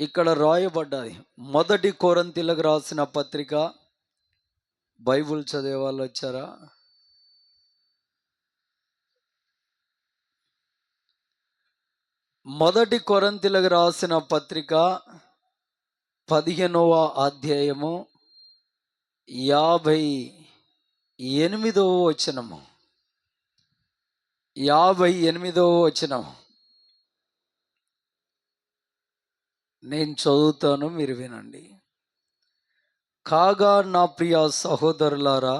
ఇక్కడ రాయబడ్డది. మొదటి కొరింథీయులకు రాసిన పత్రిక. బైబుల్ చదివే వాళ్ళు వచ్చారా? మొదటి కొరింథీయులకు రాసిన పత్రిక 15వ అధ్యాయము 58వ వచనము. 58వ వచనం నేను చదువుతాను, మీరు వినండి. కాగా నా ప్రియ సహోదరులారా,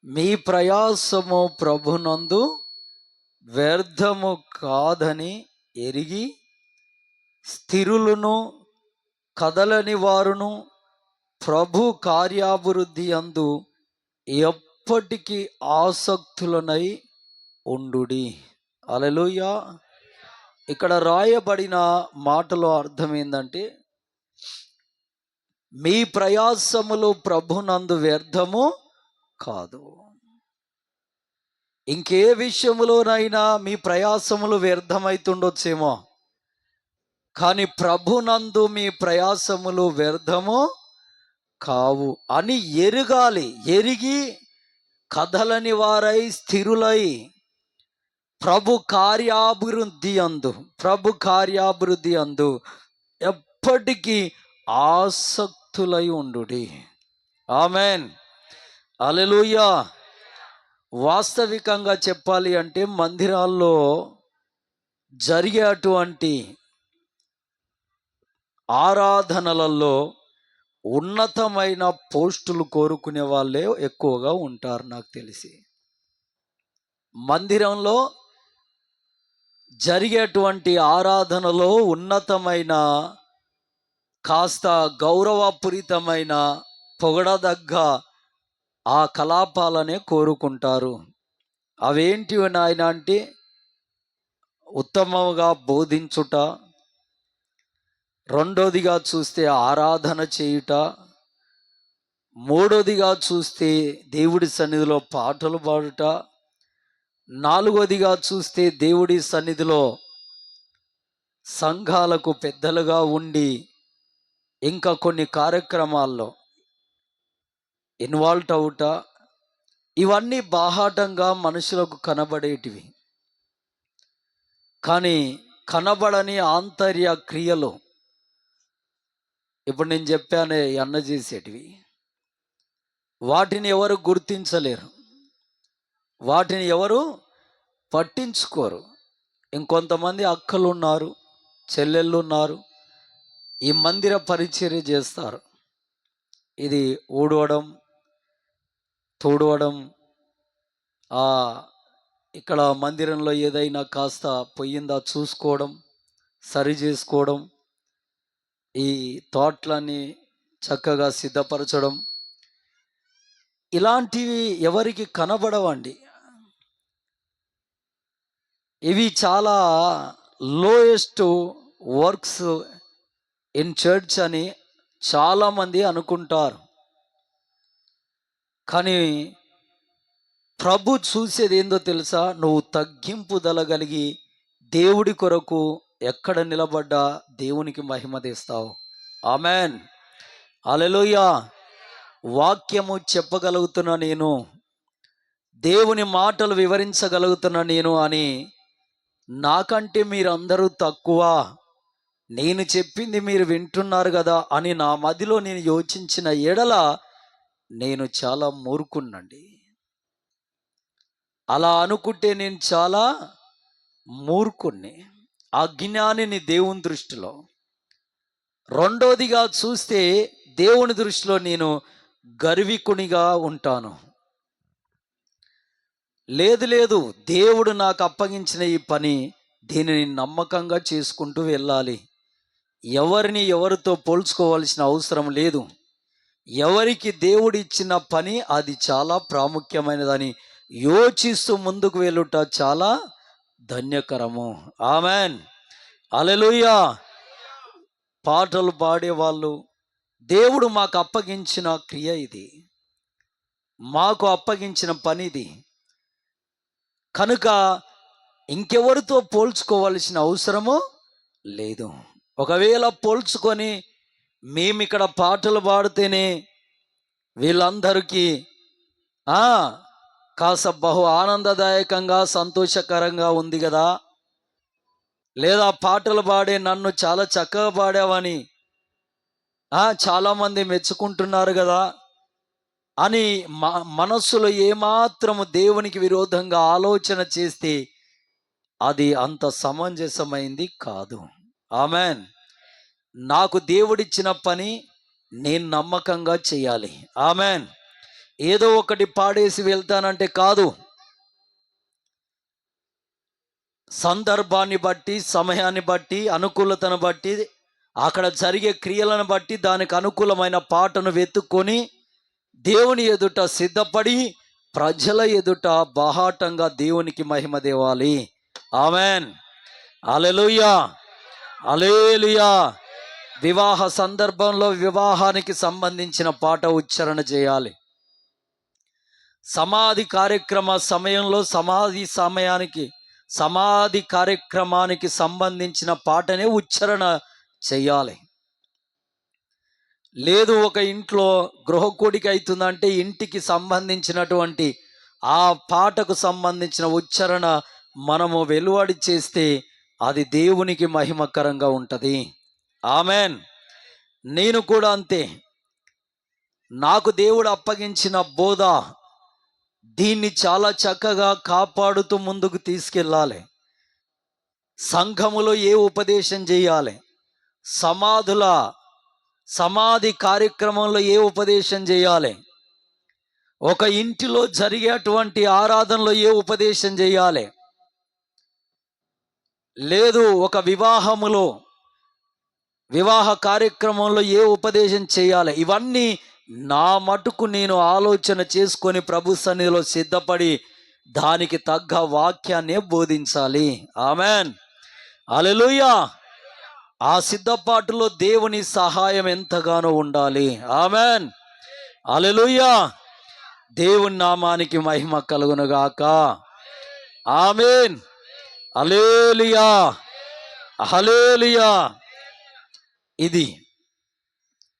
మీ ప్రయాసము ప్రభునందు వ్యర్థము కాదని ఎరిగి స్థిరులను కదలని వారును ప్రభు కార్యాభివృద్ధి అందు ఎప్పటికీ ఆసక్తులనై ఉండుడి. హల్లెలూయా. ఇక్కడ రాయబడిన మాటలో అర్థం ఏంటంటే, మీ ప్రయాసములు ప్రభునందు వ్యర్థము కాదు. ఇంకే విషయములోనైనా మీ ప్రయాసములు వ్యర్థమైతుండొచ్చేమో, కానీ ప్రభునందు మీ ప్రయాసములు వ్యర్థము కావు అని ఎరగాలి. ఎరిగి కదలని వారై స్థిరులై ప్రభు కార్యాభివృద్ధి అందు ఎప్పటికీ ఆసక్తులై ఉండుడి. ఆమెన్. హల్లెలూయా. వాస్తవికంగా చెప్పాలి అంటే మందిరాల్లో జరిగే అటువంటి ఆరాధనలలో ఉన్నతమైన పోస్టులు కోరుకునే వాళ్ళే ఎక్కువగా ఉంటారు. నాకు తెలిసి మందిరంలో జరిగేటువంటి ఆరాధనలో ఉన్నతమైన, కాస్త గౌరవపూరితమైన, పొగడదగ్గ ఆ కలాపాలనే కోరుకుంటారు. అవేంటివి నాయన అంటే, ఉత్తమంగా బోధించుట, రెండోదిగా చూస్తే ఆరాధన చేయుట, మూడోదిగా చూస్తే దేవుడి సన్నిధిలో పాటలు పాడుట, నాలుగోదిగా చూస్తే దేవుడి సన్నిధిలో సంఘాలకు పెద్దలుగా ఉండి ఇంకా కొన్ని కార్యక్రమాల్లో ఇన్వాల్వ్ అవుట. ఇవన్నీ బాహాటంగా మనుషులకు కనబడేటివి, కానీ కనబడని ఆంతర్య క్రియలు, ఇప్పుడు నేను చెప్పానే అన్న చేసేటివి, వాటిని ఎవరు గుర్తించలేరు, వాటిని ఎవరు పట్టించుకోరు. ఇంకొంతమంది అక్కలు ఉన్నారు, చెల్లెళ్ళు ఉన్నారు, ఈ మందిర పరిచర్య చేస్తారు. ఇది ఊడవడం, తుడవడం, ఇక్కడ మందిరంలో ఏదైనా కాస్త పొయ్యిందా చూసుకోవడం, సరి చేసుకోవడం, ఈ తోటలని చక్కగా సిద్ధపరచడం, ఇలాంటివి ఎవరికి కనబడవండి. ఇవి చాలా లోయెస్ట్ వర్క్స్ ఇన్ చర్చ్ అని చాలామంది అనుకుంటారు. కానీ ప్రభు చూసేది ఏందో తెలుసా? నువ్వు తగ్గింపు దలగలిగి దేవుడి కొరకు ఎక్కడ నిలబడ్డా దేవునికి మహిమ తెస్తావు. ఆమెన్. హల్లెలూయా. వాక్యము చెప్పగలుగుతున్నా నేను, దేవుని మాటలు వివరించగలుగుతున్నా నేను అని నాకంటే మీరందరూ తక్కువ, నేను చెప్పింది మీరు వింటున్నారు కదా అని నా మదిలో నేను యోచించిన ఎడల నేను చాలా మూర్ఖుణ్ణండి. అలా అనుకుంటే నేను చాలా మూర్ఖుణ్ణి, అజ్ఞానిని దేవుని దృష్టిలో. రెండోదిగా చూస్తే దేవుని దృష్టిలో నేను గర్వికునిగా ఉంటాను. లేదు, దేవుడు నాకు అప్పగించిన ఈ పని, దీనిని నమ్మకంగా చేసుకుంటూ వెళ్ళాలి. ఎవరిని ఎవరితో పోల్చుకోవాల్సిన అవసరం లేదు. ఎవరికి దేవుడు ఇచ్చిన పని అది చాలా ప్రాముఖ్యమైనదని యోచిస్తూ ముందుకు వెళ్ళుట చాలా ధన్యకరము. ఆమెన్. హల్లెలూయా. పాటలు పాడేవాళ్ళు, దేవుడు మాకు అప్పగించిన క్రియ ఇది, మాకు అప్పగించిన పని ఇది, కనుక ఇంకెవరితో పోల్చుకోవాల్సిన అవసరము లేదు. ఒకవేళ పోల్చుకొని మేమిక్కడ పాటలు పాడితేనే వీళ్ళందరికీ కాస్త బహు ఆనందదాయకంగా సంతోషకరంగా ఉంది కదా, లేదా పాటలు పాడే నన్ను చాలా చక్కగా పాడావని చాలామంది మెచ్చుకుంటున్నారు కదా అని మనస్సులో ఏమాత్రము దేవునికి విరోధంగా ఆలోచన చేస్తే అది అంత సమంజసమైంది కాదు. ఆమెన్. నాకు దేవుడిచ్చిన పని నేను నమ్మకంగా చేయాలి. ఆమెన్. ఏదో ఒకటి పాడేసి వెళ్తానంటే కాదు. సందర్భాన్ని బట్టి, సమయాన్ని బట్టి, అనుకూలతను బట్టి, అక్కడ జరిగే క్రియలను బట్టి దానికి అనుకూలమైన పాటను వెతుక్కొని దేవుని ఎదుట సిద్ధపడి ప్రజల ఎదుట బాహాటంగా దేవునికి మహిమ దేవాలి. ఆమెన్. హల్లెలూయా, హల్లెలూయా. వివాహ సందర్భంలో వివాహానికి సంబంధించిన పాట ఉచ్చారణ చేయాలి. సమాధి కార్యక్రమ సమయంలో సమాధి కార్యక్రమానికి సంబంధించిన పాటనే ఉచ్చారణ చేయాలి. లేదు ఒక ఇంట్లో గృహకూడిక అవుతుందంటే ఇంటికి సంబంధించినటువంటి ఆ పాటకు సంబంధించిన ఉచ్చారణ మనము వెలువడి చేస్తే అది దేవునికి మహిమకరంగా ఉంటుంది. ఆమెన్. నేను కూడా అంతే. నాకు దేవుడు అప్పగించిన బోధ దీన్ని చాలా చక్కగా కాపాడుతూ ముందుకు తీసుకెళ్ళాలి. సంఘములో ఏ ఉపదేశం చేయాలి, సమాధి కార్యక్రమంలో ఏ ఉపదేశం చేయాలి, ఒక ఇంటిలో జరిగేటువంటి ఆరాధనలో ఏ ఉపదేశం చేయాలి, లేదు ఒక వివాహ కార్యక్రమంలో ఏ ఉపదేశం చేయాలి, ఇవన్నీ నా మటుకు నేను ఆలోచన చేసుకొని ప్రభు సన్నిధిలో సిద్ధపడి దానికి తగ్గ వాక్యాన్ని బోధించాలి. ఆమెన్. హల్లెలూయా. ఆ సిద్ధపాటులో దేవుని సహాయం ఎంతగానో ఉండాలి. ఆమెన్. హల్లెలూయా. దేవుని నామానికి మహిమ కలుగునుగాక. ఆమెన్. హల్లెలూయా, హల్లెలూయా.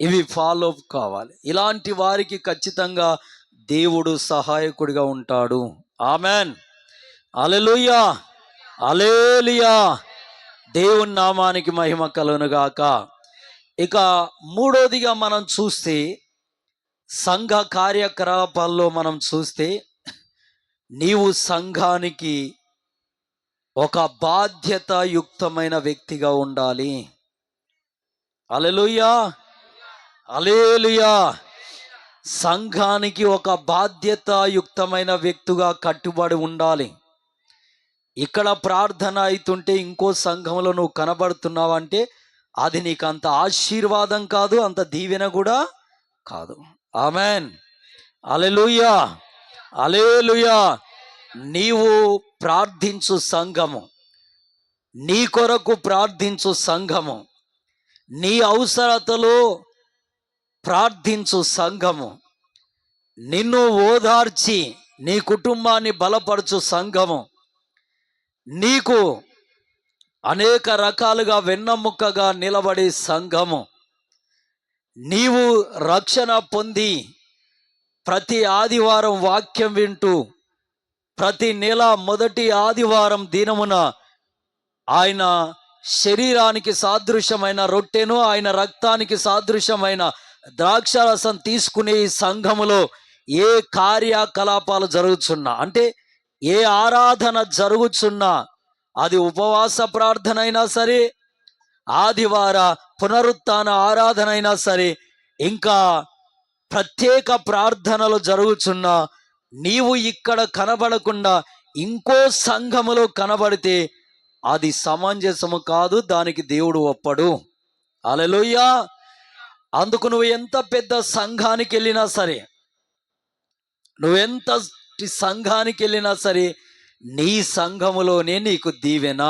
ఇవి ఫాలో అప్ కావాలి. ఇలాంటి వారికి ఖచ్చితంగా దేవుడు సహాయకుడిగా ఉంటాడు. ఆమెన్. Hallelujah, hallelujah. దేవుని నామానికి మహిమ కలుగునుగాక. ఇక మూడోదిగా మనం చూస్తే సంఘ కార్యకలాపాల్లో మనం చూస్తే నీవు సంఘానికి ఒక బాధ్యతాయుక్తమైన వ్యక్తిగా ఉండాలి. హల్లెలూయా, హల్లెలూయా. సంఘానికి ఒక బాధ్యతాయుక్తమైన వ్యక్తిగా కట్టుబడి ఉండాలి. ఇక్కడ ప్రార్థన అవుతుంటే ఇంకో సంఘంలో నువ్వు కనబడుతున్నావంటే అది నీకు అంత ఆశీర్వాదం కాదు, అంత దీవెన కూడా కాదు. ఆమెన్. హల్లెలూయా, హల్లెలూయా. నీవు ప్రార్థించు సంఘము, నీ కొరకు ప్రార్థించు సంఘము, నీ అవసరతలో ప్రార్థించు సంఘము, నిన్ను ఓదార్చి నీ కుటుంబాన్ని బలపరచు సంఘము, నీకు అనేక రకాలుగా వెన్నముక్కగా నిలబడే సంఘము, నీవు రక్షణ పొంది ప్రతి ఆదివారం వాక్యం వింటూ ప్రతి నెల మొదటి ఆదివారం దినమున ఆయన శరీరానికి సాదృశ్యమైన రొట్టెను, ఆయన రక్తానికి సాదృశ్యమైన ద్రాక్షారసం తీసుకునే ఈ సంఘములో ఏ కార్యకలాపాలు జరుగుతున్నా, అంటే ఏ ఆరాధన జరుగుతున్నా, అది ఉపవాస ప్రార్థన అయినా సరే, ఆదివార పునరుత్థాన ఆరాధన అయినా సరే, ఇంకా ప్రత్యేక ప్రార్థనలు జరుగుతున్నా, నీవు ఇక్కడ కనబడకుండా ఇంకో సంఘములో కనబడితే అది సమంజసము కాదు, దానికి దేవుడు ఒప్పడు. హల్లెలూయా. అందుకు నువ్వు ఎంత పెద్ద సంఘానికి వెళ్ళినా సరే, నువ్వెంత సంఘానికి వెళ్ళినా సరే, నీ సంఘములోనే నీకు దీవెన.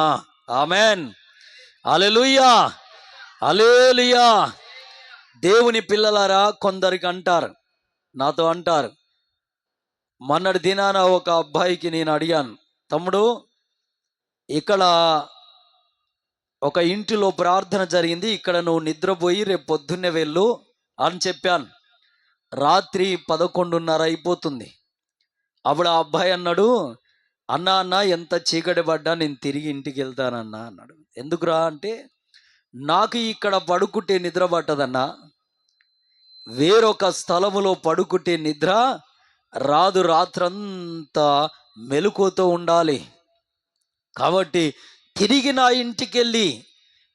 ఆమెన్. Hallelujah, hallelujah. దేవుని పిల్లలారా, కొందరికి అంటారు, నాతో అంటారు, మొన్నటి దినాన ఒక అబ్బాయికి నేను అడిగాను, తమ్ముడు ఇక్కడ ఒక ఇంటిలో ప్రార్థన జరిగింది, ఇక్కడ నువ్వు నిద్రపోయి రేపు పొద్దున్నే వెళ్ళు అని చెప్పాను. రాత్రి 11:30 అయిపోతుంది. అప్పుడు ఆ అబ్బాయి అన్నాడు, అన్న ఎంత చీకటి పడ్డా నేను తిరిగి ఇంటికి వెళ్తానన్నా అన్నాడు. ఎందుకురా అంటే, నాకు ఇక్కడ పడుకుంటే నిద్ర పట్టదన్నా, వేరొక స్థలములో పడుకుంటే నిద్ర రాదు, రాత్రంతా మెలకువతో ఉండాలి. కాబట్టి తిరిగి నా ఇంటికి వెళ్ళి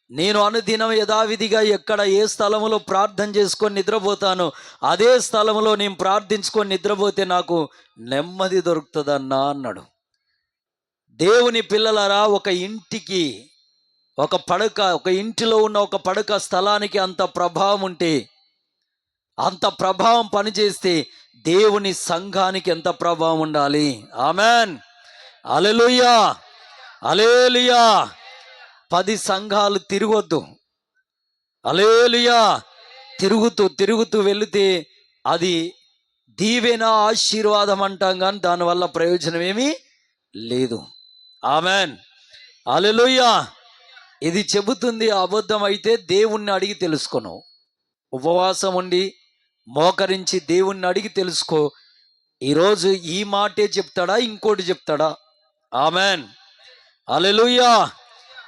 నేను అనుదినం యథావిధిగా ఎక్కడ ఏ స్థలములో ప్రార్థన చేసుకొని నిద్రపోతానో అదే స్థలంలో నేను ప్రార్థించుకొని నిద్రపోతే నాకు నెమ్మది దొరుకుతుందన్నా అన్నాడు. దేవుని పిల్లలారా, ఒక ఇంటికి ఒక ఇంటిలో ఉన్న ఒక పడక స్థలానికి అంత ప్రభావం ఉంటే, అంత ప్రభావం పనిచేస్తే దేవుని సంఘానికి ఎంత ప్రభావం ఉండాలి. ఆమెన్, హల్లెలూయా, హల్లెలూయా. 10 సంఘాలు తిరగొద్దు, హల్లెలూయా. తిరుగుతూ వెళితే అది దీవెన, ఆశీర్వాదం అంటాం, కానీ దానివల్ల ప్రయోజనం ఏమీ లేదు. ఆమెన్, హల్లెలూయా. ఇది చెబుతుంది అబద్ధం అయితే దేవుణ్ణి అడిగి తెలుసుకోను. ఉపవాసం ఉండి మోకరించి దేవుణ్ణి అడిగి తెలుసుకో. ఈరోజు ఈ మాటే చెప్తాడా, ఇంకోటి చెప్తాడా? ఆమెన్, హల్లెలూయా.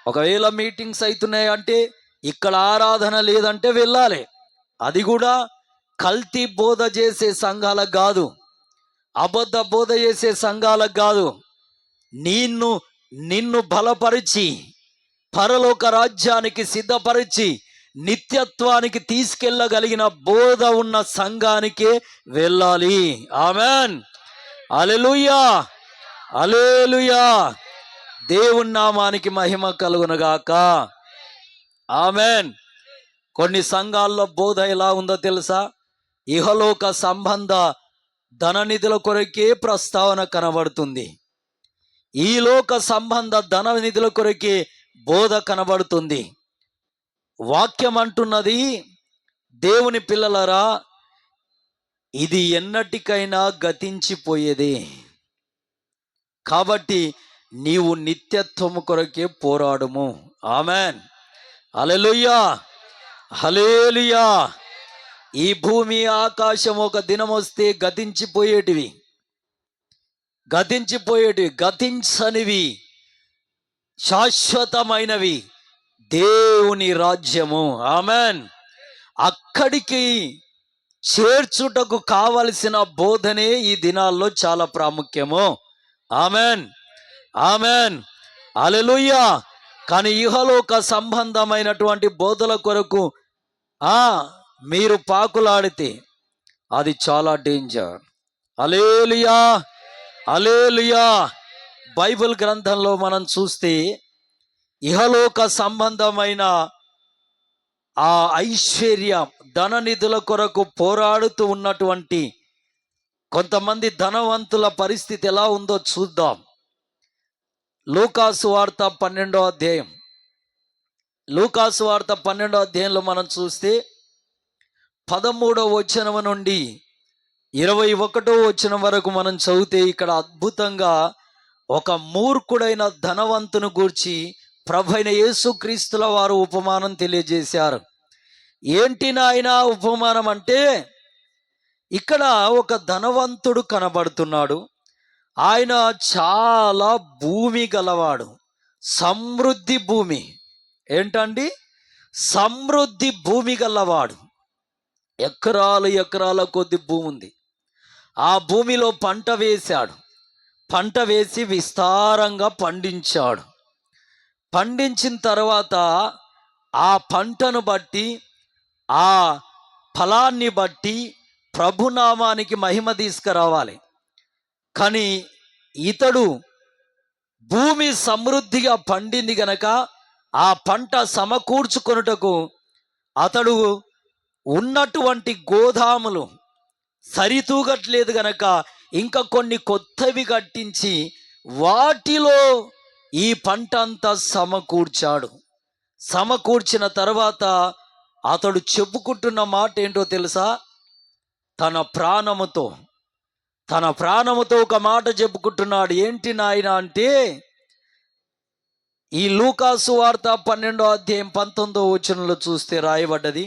ఒకవేళ మీటింగ్స్ అవుతున్నాయి అంటే, ఇక్కడ ఆరాధన లేదంటే వెళ్ళాలి. అది కూడా కల్తీ బోధ చేసే సంఘాలకు కాదు, అబద్ధ బోధ చేసే సంఘాలకు కాదు. నిన్ను బలపరిచి పరలోక రాజ్యానికి సిద్ధపరిచి నిత్యత్వానికి తీసుకెళ్ళగలిగిన బోధ ఉన్న సంఘానికే వెళ్ళాలి. Amen, hallelujah, hallelujah. దేవుని నామానికి మహిమ కలుగునుగాక. ఆమెన్. కొన్ని సంఘాల్లో బోధ ఎలా ఉందో తెలుసా? ఇహలోక సంబంధ ధననిధుల కొరకే ప్రస్తావన కనబడుతుంది. ఈ లోక సంబంధ ధననిధుల కొరకే బోధ కనబడుతుంది. వాక్యం అంటున్నది, దేవుని పిల్లలరా, ఇది ఎన్నటికైనా గతించిపోయేదే. కాబట్టి నీవు నిత్యత్వము కొరకే పోరాడుము. Amen, hallelujah, hallelujah. ఈ భూమి ఆకాశం ఒక దినం వస్తే గతించిపోయేటివి, గతించనివి శాశ్వతమైనవి దేవుని రాజ్యము. ఆమెన్. అక్కడికి చేర్చుటకు కావలసిన బోధనే ఈ దినాల్లో చాలా ప్రాముఖ్యము. ఆమెన్, ఆమెన్, హల్లెలూయా. కానీ ఇహలోక సంబంధమైనటువంటి బోధల కొరకు మీరు పాకులాడితే అది చాలా డేంజర్. హల్లెలూయా, హల్లెలూయా. బైబిల్ గ్రంథంలో మనం చూస్తే ఇహలోక సంబంధమైన ఆ ఐశ్వర్య ధననిధుల కొరకు పోరాడుతూ ఉన్నటువంటి కొంతమంది ధనవంతుల పరిస్థితి ఎలా ఉందో చూద్దాం. లూకాసు వార్త 12వ అధ్యాయం, లూకాసు వార్త 12వ అధ్యాయంలో మనం చూస్తే 13వ వచనం నుండి 21వ వచనం వరకు మనం చదివితే, ఇక్కడ అద్భుతంగా ఒక మూర్ఖుడైన ధనవంతుని గూర్చి ప్రభువైన యేసుక్రీస్తుల వారు ఉపమానం తెలియజేశారు. ఏంటి నాయనా ఉపమానం అంటే, ఇక్కడ ఒక ధనవంతుడు కనబడుతున్నాడు. ఆయన చాలా భూమి గలవాడు, సమృద్ధి భూమి. ఏంటండి? సమృద్ధి భూమి గలవాడు. ఎకరాల కొద్ది భూమి ఉంది. ఆ భూమిలో పంట వేశాడు. పంట వేసి విస్తారంగా పండించాడు. పండించిన తర్వాత ఆ పంటను బట్టి, ఆ ఫలాన్ని బట్టి ప్రభునామానికి మహిమ తీసుకురావాలి. కానీ ఇతడు భూమి సమృద్ధిగా పండింది గనక ఆ పంట సమకూర్చుకొనుటకు అతడు ఉన్నటువంటి గోదాములు సరితూగట్లేదు గనక ఇంకా కొన్ని కొత్తవి కట్టించి వాటిలో ఈ పంట అంతా సమకూర్చాడు. సమకూర్చిన తర్వాత అతడు చెప్పుకుంటున్న మాట ఏంటో తెలుసా? తన ప్రాణముతో ఒక మాట చెప్పుకుంటున్నాడు. ఏంటి నాయన అంటే, ఈ లూకాసు వార్త 12 అధ్యాయం 19 చూస్తే రాయబడ్డది,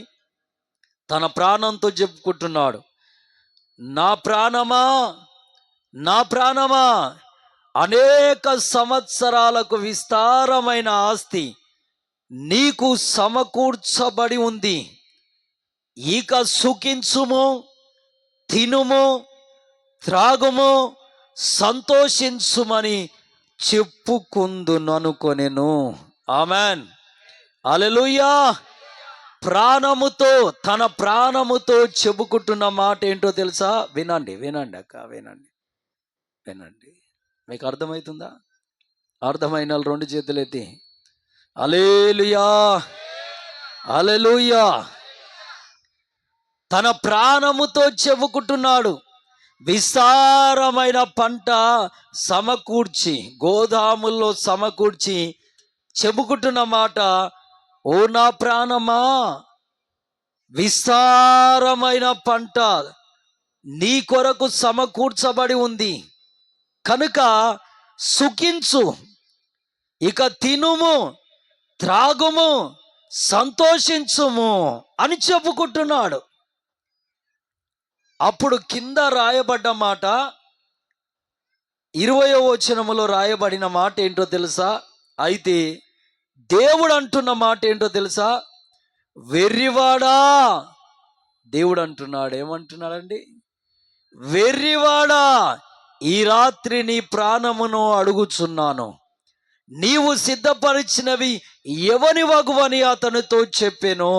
తన ప్రాణంతో చెప్పుకుంటున్నాడు, నా ప్రాణమా, నా ప్రాణమా, అనేక సంవత్సరాలకు విస్తారమైన ఆస్తి నీకు సమకూర్చబడి ఉంది, ఇక సుఖించుము, తినుము, త్రాగుము, సంతోషించుమని చెప్పుకుందుననుకొనెను. ఆమెన్, హల్లెలూయా. ప్రాణముతో, తన ప్రాణముతో చెప్పుకుంటున్న మాట ఏంటో తెలుసా? వినండి వినండి అక్క, వినండి వినండి. మీకు అర్థమవుతుందా? అర్థమైన వాళ్ళు 2 చేతులు ఎత్తి హల్లెలూయా, హల్లెలూయా. తన ప్రాణముతో చెప్పుకుంటున్నాడు, విస్తారమైన పంట సమకూర్చి, గోదాముల్లో సమకూర్చి చెప్పుకుంటున్న మాట, ఓ నా ప్రాణమా, విస్తారమైన పంట నీ కొరకు సమకూర్చబడి ఉంది కనుక సుఖించు, ఇక తినుము, త్రాగుము, సంతోషించుము అని చెప్పుకుంటున్నాడు. అప్పుడు కింద రాయబడ్డ మాట, 20వ వచనములో రాయబడిన మాట ఏంటో తెలుసా? అయితే దేవుడు అంటున్న మాట ఏంటో తెలుసా? వెర్రివాడా, దేవుడు అంటున్నాడు, ఏమంటున్నాడండి? వెర్రివాడా, ఈ రాత్రి నీ ప్రాణమును అడుగుచున్నాను, నీవు సిద్ధపరిచినవి ఎవని వగువని అతనితో చెప్పెను.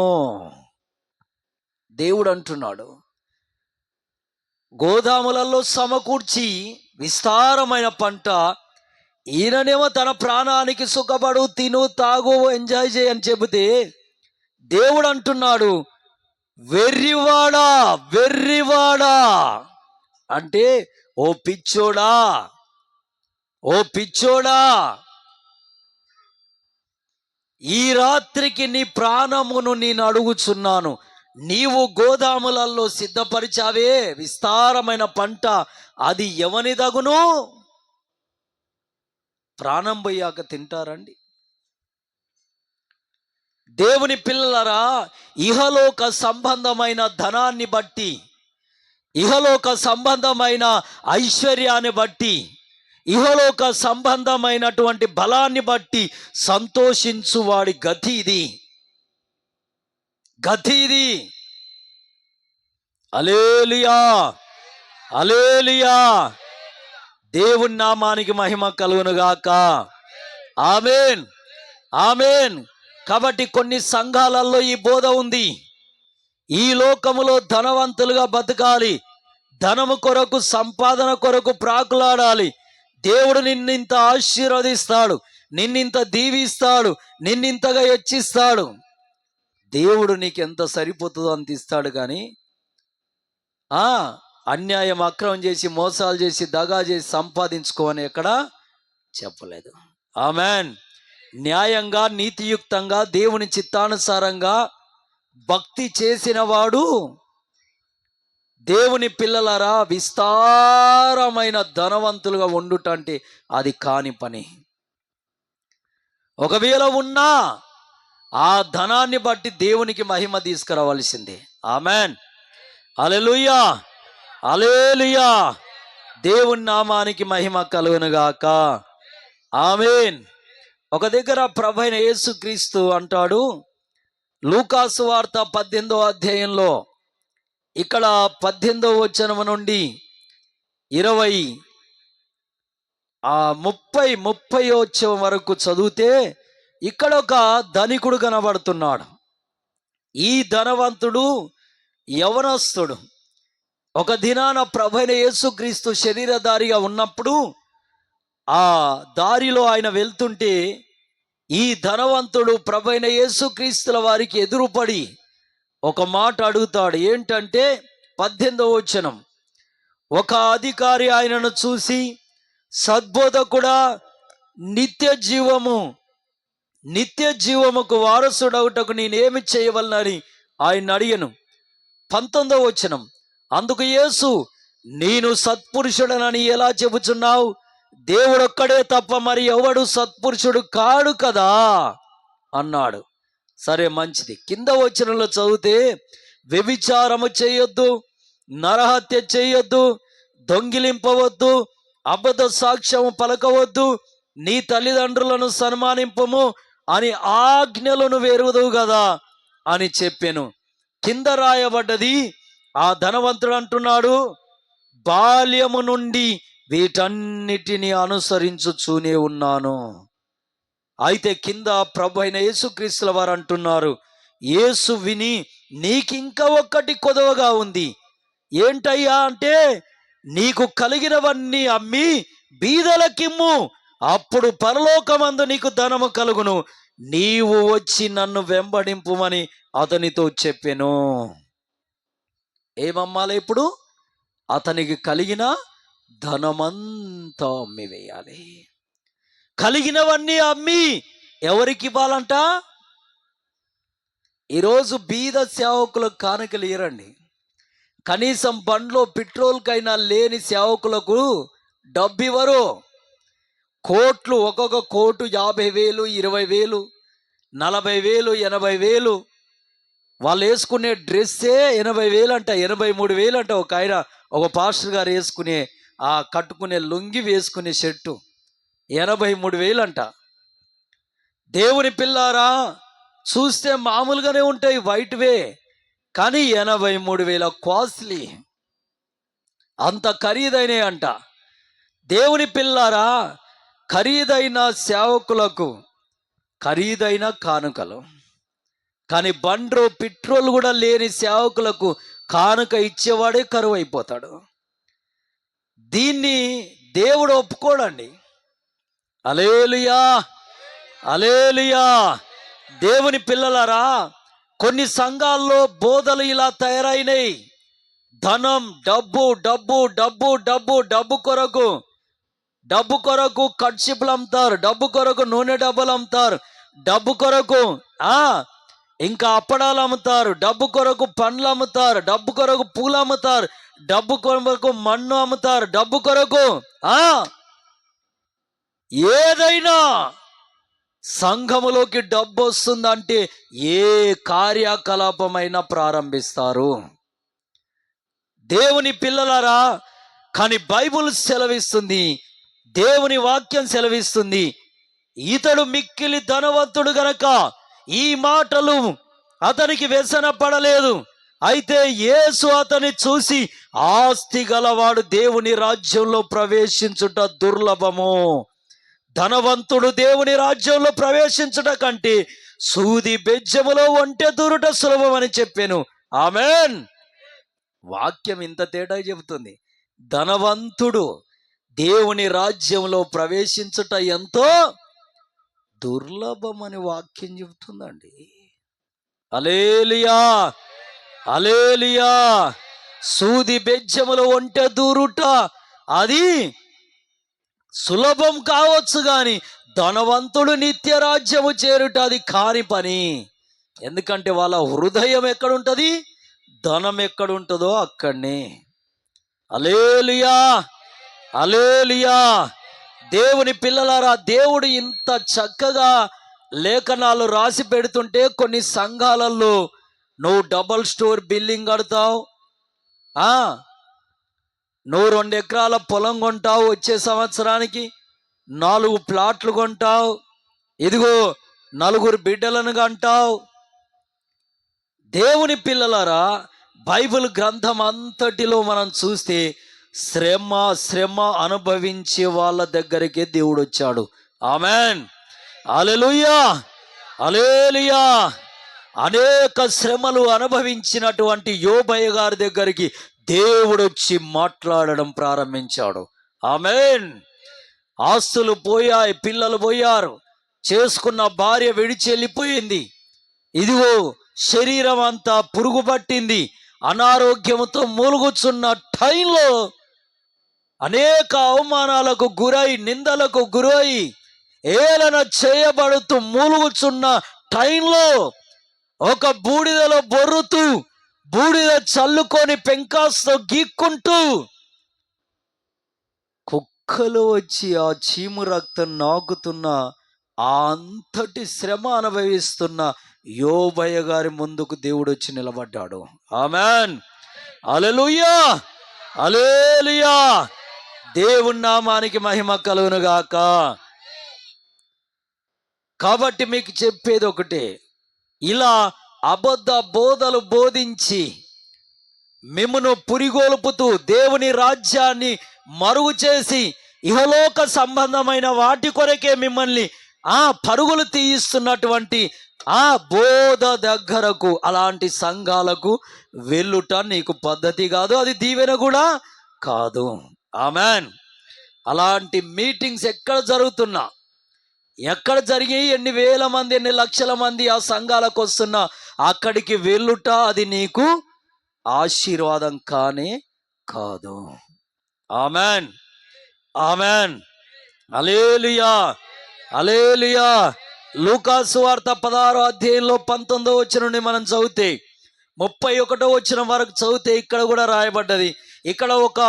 దేవుడు అంటున్నాడు, గోదాములలో సమకూర్చి విస్తారమైన పంట, ఈయననేమో తన ప్రాణానికి సుఖపడు, తిను, తాగు, ఎంజాయ్ చేయని చెబితే దేవుడు అంటున్నాడు, వెర్రివాడా, వెర్రివాడా అంటే ఓ పిచ్చోడా, ఓ పిచ్చోడా, ఈ రాత్రికి నీ ప్రాణమును నేను అడుగుచున్నాను, నీవు గోదాములలో సిద్ధపరిచావే విస్తారమైన పంట, అది ఎవని దగును? ప్రాణం పోయాక తింటారండి? దేవుని పిల్లలరా, ఇహలోక సంబంధమైన ధనాన్ని బట్టి, ఇహలోక సంబంధమైన ఐశ్వర్యాన్ని బట్టి, ఇహలోక సంబంధమైనటువంటి బలాన్ని బట్టి సంతోషించు వాడి గతి ఇది, గతి ఇది. హల్లెలూయా, హల్లెలూయా. దేవుని నామానికి మహిమ కలుగునుగాక. ఆమేన్, ఆమేన్. కాబట్టి కొన్ని సంఘాలలో ఈ బోధ ఉంది, ఈ లోకములో ధనవంతులుగా బతకాలి, ధనము కొరకు, సంపాదన కొరకు ప్రాకులాడాలి, దేవుడు నిన్నింత ఆశీర్వదిస్తాడు, నిన్నింత దీవిస్తాడు, నిన్నింతగా హెచ్చిస్తాడు. దేవుడు నీకు ఎంత సరిపోతుందో అంత ఇస్తాడు, కానీ అన్యాయం, అక్రమం చేసి, మోసాలు చేసి, దగా చేసి సంపాదించుకోవని ఎక్కడ చెప్పలేదు. ఆమెన్. న్యాయంగా, నీతియుక్తంగా, దేవుని చిత్తానుసారంగా భక్తి చేసిన వాడు, దేవుని పిల్లలరా, విస్తారమైన ధనవంతులుగా ఉండుట అంటే అది కాని పని. ఒకవేళ ఉన్నా ఆ ధనాన్ని బట్టి దేవునికి మహిమ తీసుకురావాల్సిందే. Amen, hallelujah, hallelujah. దేవుని నామానికి మహిమ కలుగునుగాక. ఆమేన్. ఒక దగ్గర ప్రభువైన యేసుక్రీస్తు అంటాడు, లూకాసు వార్త 18వ అధ్యాయంలో, ఇక్కడ 18వ వచనం నుండి 30 వచ్చే వరకు చదివితే, ఇక్కడ ఒక ధనికుడు కనబడుతున్నాడు. ఈ ధనవంతుడు యవనస్తుడు. ఒక దినాన ప్రభువైన యేసుక్రీస్తు శరీరధారిగా ఉన్నప్పుడు ఆ దారిలో ఆయన వెళ్తుంటే, ఈ ధనవంతుడు ప్రభువైన యేసుక్రీస్తుల వారికి ఎదురుపడి ఒక మాట అడుగుతాడు. ఏంటంటే 18వ వచనం, ఒక అధికారి ఆయనను చూసి, సద్బోధకుడా, నిత్య జీవముకు వారసుడవుటకు నేనేమి చేయవలనని ఆయన అడిగను. 19వ వచనం, అందుకు యేసు, నేను సత్పురుషుడనని ఎలా చెబుచున్నావు? దేవుడొక్కడే తప్ప మరి ఎవడు సత్పురుషుడు కాడు కదా అన్నాడు. సరే మంచిది. కింద వచనంలో చదివితే, వ్యభిచారము చేయొద్దు, నరహత్య చేయొద్దు, దొంగిలింపవద్దు, అబద్ధ సాక్ష్యము పలకవద్దు, నీ తల్లిదండ్రులను సన్మానింపము అని ఆజ్ఞలను వెరువదు కదా అని చెప్పాను. కింద రాయబడ్డది, ఆ ధనవంతుడు అంటున్నాడు, బాల్యము నుండి వీటన్నిటిని అనుసరించుచూనే ఉన్నాను. అయితే కింద ప్రభు అయిన యేసుక్రీస్తుల వారు అంటున్నారు, యేసు విని నీకింకా ఒక్కటి కొదవగా ఉంది. ఏంటయ్యా అంటే, నీకు కలిగినవన్నీ అమ్మి బీదలకిమ్ము, అప్పుడు పరలోకమందు నీకు ధనము కలుగును, నీవు వచ్చి నన్ను వెంబడింపుమని అతనితో చెప్పెను. ఏమమ్మాలి ఇప్పుడు? అతనికి కలిగిన ధనమంతా అమ్మి వేయాలి. కలిగినవన్నీ అమ్మి ఎవరికి ఇవ్వాలంట? ఈరోజు బీద సేవకులకు కానుకలు ఇయ్యరండి. కనీసం బండ్లో పెట్రోల్కైనా లేని సేవకులకు డబ్బు ఇవ్వరు. కోట్లు, ఒక్కొక్క కోటు 50,000, 20,000, 40,000, 80,000. వాళ్ళు వేసుకునే డ్రెస్సే 80,000 అంట, 83,000 అంట. ఒక ఆయన, ఒక పాస్టర్ గారు వేసుకునే ఆ కట్టుకునే లుంగి, వేసుకునే షర్టు 83,000 అంట. దేవుని పిల్లారా, చూస్తే మామూలుగానే ఉంటాయి వైట్వే, కానీ 83,000 కాస్ట్లీ, అంత ఖరీదైనవి అంట. దేవుని పిల్లారా, ఖరీదైన సేవకులకు ఖరీదైన కానుకలు, కానీ బండ్రో పెట్రోల్ కూడా లేని సేవకులకు కానుక ఇచ్చేవాడే కరువు అయిపోతాడు. దీన్ని దేవుడు ఒప్పుకోడండి. హల్లెలూయా, హల్లెలూయా. దేవుని పిల్లలారా, కొన్ని సంఘాల్లో బోధలు ఇలా తయారైనాయి. ధనం, డబ్బు డబ్బు డబ్బు డబ్బు డబ్బు కొరకు, డబ్బు కొరకు కట్షిప్లు అమ్ముతారు, డబ్బు కొరకు నూనె డబ్బులు అమ్ముతారు, డబ్బు కొరకు ఇంకా అప్పడాలు అమ్ముతారు, డబ్బు కొరకు పండ్లు అమ్ముతారు, డబ్బు కొరకు పూలు అమ్ముతారు, డబ్బు కొరకు మన్ను అమ్ముతారు, డబ్బు కొరకు ఏదైనా. సంఘములోకి డబ్బు వస్తుందంటే ఏ కార్యకలాపమైనా ప్రారంభిస్తారు. దేవుని పిల్లలారా, కానీ బైబుల్ సెలవిస్తుంది, దేవుని వాక్యం సెలవిస్తుంది, ఇతడు మిక్కిలి ధనవంతుడు గనక ఈ మాటలు అతనికి వ్యసన పడలేదు. అయితే యేసు అతని చూసి, ఆస్తి గలవాడు దేవుని రాజ్యంలో ప్రవేశించుట దుర్లభము, ధనవంతుడు దేవుని రాజ్యంలో ప్రవేశించుట కంటే సూది బెజ్జములో ఒంటె దూరుట సులభం అని చెప్పాను. ఆమెన్. వాక్యం ఇంత తేడా చెబుతుంది. ధనవంతుడు దేవుని రాజ్యంలో ప్రవేశించుట ఎంతో దుర్లభం అని వాక్యం చెబుతుందండి. హల్లెలూయా, హల్లెలూయా. సూది బెజ్జములో ఒంటె దూరుట అది సులభం కావచ్చు, కానీ ధనవంతుడు నిత్య రాజ్యము చేరుట అది కాని పని. ఎందుకంటే వాళ్ళ హృదయం ఎక్కడుంటుంది, ధనం ఎక్కడుంటుందో అక్కడనే. హల్లెలూయా, హల్లెలూయా. దేవుని పిల్లలారా, దేవుడు ఇంత చక్కగా లేఖనాలు రాసి పెడుతుంటే కొన్ని సంఘాలలో నువ్వు డబల్ స్టోర్ బిల్డింగ్ కడతావు, నువ్వు 2 ఎకరాల పొలం కొంటావు, వచ్చే సంవత్సరానికి 4 ప్లాట్లు కొంటావు, ఇదిగో 4 బిడ్డలను కంటావు. దేవుని పిల్లలారా, బైబిల్ గ్రంథం అంతటిలో మనం చూస్తే శ్రమ అనుభవించే వాళ్ళ దగ్గరికే దేవుడు వచ్చాడు. ఆమెన్, హల్లెలూయా, హల్లెలూయా. అనేక శ్రమలు అనుభవించినటువంటి యోబయ్య గారి దగ్గరికి దేవుడు వచ్చి మాట్లాడడం ప్రారంభించాడు. ఆమెన్. ఆస్తులు పోయాయి, పిల్లలు పోయారు, చేసుకున్న భార్య విడిచి వెళ్ళిపోయింది, ఇదిగో శరీరం అంతా పురుగు పట్టింది, అనారోగ్యంతో మూలుగుచున్న టైంలో అనేక అవమానాలకు గురై, నిందలకు గురై, ఏలన చేయబడుతూ మూలుగుచున్న టైంలో ఒక బూడిదలో బొర్రుతూ, బూడిద చల్లుకొని పెంకాస్తో గీక్కుంటూ కుక్కలు వచ్చి ఆ చీము రక్తం నాకుతున్న ఆ అంతటి శ్రమ అనుభవిస్తున్న యోబయ్య గారి ముందుకు దేవుడు వచ్చి నిలబడ్డాడు. Amen, hallelujah, hallelujah. దేవుని నామానికి మహిమ కలుగును గాక. కాబట్టి మీకు చెప్పేది ఒకటే, ఇలా అబద్ధ బోధలు బోధించి మిమ్మును పురిగొల్పుతూ దేవుని రాజ్యాన్ని మరుగు చేసి ఇహలోక సంబంధమైన వాటి కొరకే మిమ్మల్ని పరుగులు తీయిస్తున్నటువంటి ఆ బోధ దగ్గరకు, అలాంటి సంఘాలకు వెళ్ళుట నీకు పద్ధతి కాదు, అది దీవెన కూడా కాదు. ఆమెన్. అలాంటి మీటింగ్స్ ఎక్కడ జరుగుతున్నా, ఎక్కడ జరిగి ఎన్ని వేల మంది ఎన్ని లక్షల మంది ఆ సంఘాలకు వస్తున్నా అక్కడికి వెళ్ళుట అది నీకు ఆశీర్వాదం కానే కాదు. ఆమెన్, ఆమెన్, హల్లెలూయా, హల్లెలూయా. లూకా సువార్త 16వ అధ్యాయంలో 19వ వచనం నుండి మనం చదివితే 31వ వచనం వరకు చదివితే ఇక్కడ కూడా రాయబడ్డది. ఇక్కడ ఒక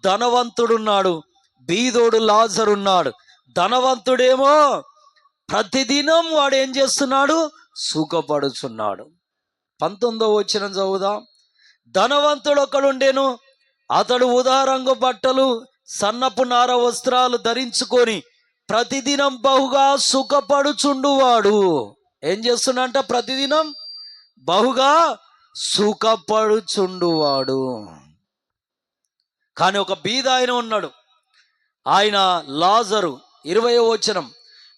ధనవంతుడున్నాడు, బీదోడు లాజరు ఉన్నాడు. ధనవంతుడేమో ప్రతిదినం వాడు ఏం చేస్తున్నాడు? సుఖపడుచున్నాడు. 19వ వచనం చదువుదాం. ధనవంతుడు ఒకడుండెను, అతడు ఉదారంగు బట్టలు సన్నపు నార వస్త్రాలు ధరించుకొని ప్రతిదినం బహుగా సుఖపడుచుండువాడు. ఏం చేస్తున్నాడంట? ప్రతిదినం బహుగా సుఖపడుచుండువాడు. కానీ ఒక బీద ఆయన ఉన్నాడు, ఆయన లాజరు. 20వ వచనం.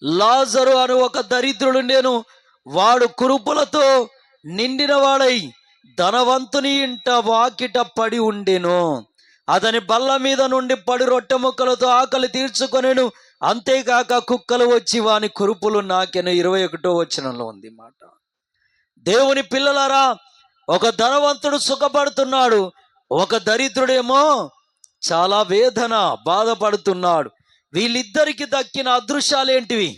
లాజరు అని ఒక దరిద్రుడుండెను, వాడు కురుపులతో నిండిన వాడై ధనవంతుని ఇంట వాకిట పడి ఉండెను. అతని బల్ల మీద నుండి పడి రొట్టె ముక్కలతో ఆకలి తీర్చుకొనెను. అంతేకాక కుక్కలు వచ్చి వాని కురుపులు నాకెను. 21వ వచనంలో ఉంది మాట. దేవుని పిల్లలారా, ఒక ధనవంతుడు సుఖపడుతున్నాడు, ఒక దరిద్రుడేమో చాలా వేదన బాధపడుతున్నాడు. వీళ్ళిద్దరికి దక్కిన అదృశ్యాలేంటివి?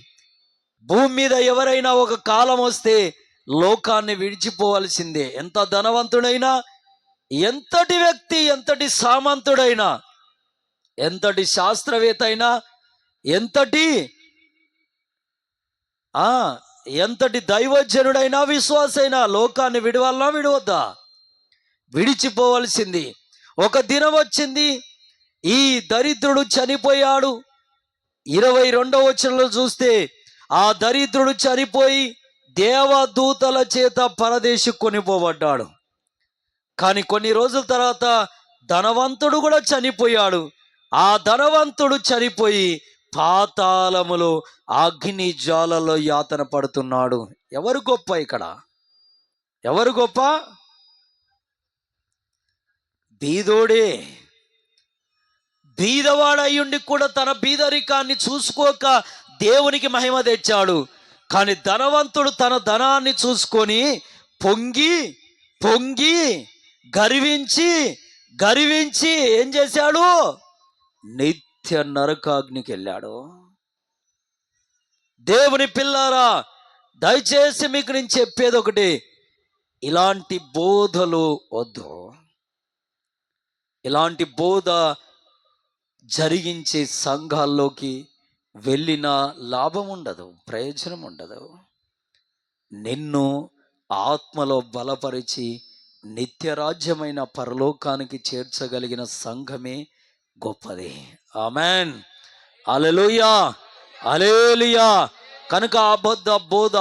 భూమి మీద ఎవరైనా ఒక కాలం వస్తే లోకాన్ని విడిచిపోవలసిందే. ఎంత ధనవంతుడైనా, ఎంతటి వ్యక్తి, ఎంతటి సామంతుడైనా, ఎంతటి శాస్త్రవేత్త అయినా, ఎంతటి దైవజనుడైనా, విశ్వాసైనా లోకాన్ని విడవాలనా విడవద్దా? విడిచిపోవలసింది. ఒక దినం వచ్చింది, ఈ దరిద్రుడు చనిపోయాడు. 22వ వచనంలో చూస్తే ఆ దరిద్రుడు చనిపోయి దేవదూతల చేత పరదేశి కొనిపోబడ్డాడు. కానీ కొన్ని రోజుల తర్వాత ధనవంతుడు కూడా చనిపోయాడు. ఆ ధనవంతుడు చనిపోయి పాతాళములో అగ్ని జ్వాలలో యాతన పడుతున్నాడు. ఎవరు గొప్ప ఇక్కడ? ఎవరు గొప్ప? బీదోడే. బీదవాడయ్యుండి కూడా తన బీదరికాన్ని చూసుకోక దేవునికి మహిమ తెచ్చాడు. కానీ ధనవంతుడు తన ధనాన్ని చూసుకొని పొంగి పొంగి గర్వించి ఏం చేశాడు? నిత్య నరకాగ్నికి వెళ్ళాడు. దేవుని పిల్లారా, దయచేసి మీకు నేను చెప్పేది ఒకటి, ఇలాంటి బోధలు వద్దు. ఇలాంటి బోధ జరిగించే సంఘాల్లోకి వెళ్ళిన లాభం ఉండదు, ప్రయోజనం ఉండదు. నిన్ను ఆత్మలో బలపరిచి నిత్యరాజ్యమైన పరలోకానికి చేర్చగలిగిన సంఘమే గొప్పది. ఆమెన్, హల్లెలూయా, హల్లెలూయా. కనుక అబద్ధ బోధ,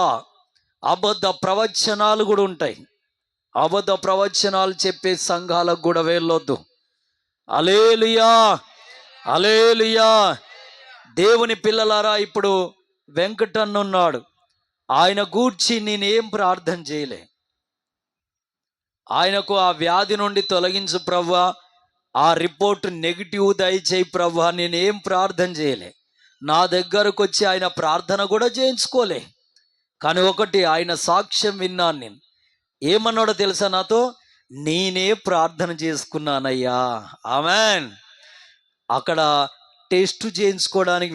అబద్ధ ప్రవచనాలు కూడా ఉంటాయి. అబద్ధ ప్రవచనాలు చెప్పే సంఘాలకు కూడా వెళ్ళొద్దు. హల్లెలూయా, హల్లెలూయా. దేవుని పిల్లలారా, ఇప్పుడు వెంకటన్న ఉన్నాడు, ఆయన గూర్చి నేనేం ప్రార్థన చేయలే. ఆయనకు ఆ వ్యాధి నుండి తొలగించు ప్రభువా, ఆ రిపోర్ట్ నెగిటివ్ దయచేయి ప్రభువా, నేనేం ప్రార్థన చేయలే. నా దగ్గరకు వచ్చి ఆయన ప్రార్థన కూడా చేయించుకోలే. కానీ ఒకటి, ఆయన సాక్ష్యం విన్నాను. నేను ఏమన్నాడో తెలుసా నాతో? నేనే ప్రార్థన చేసుకున్నానయ్యా. ఆమెన్. అక్కడ టెస్ట్ చేయించుకోవడానికి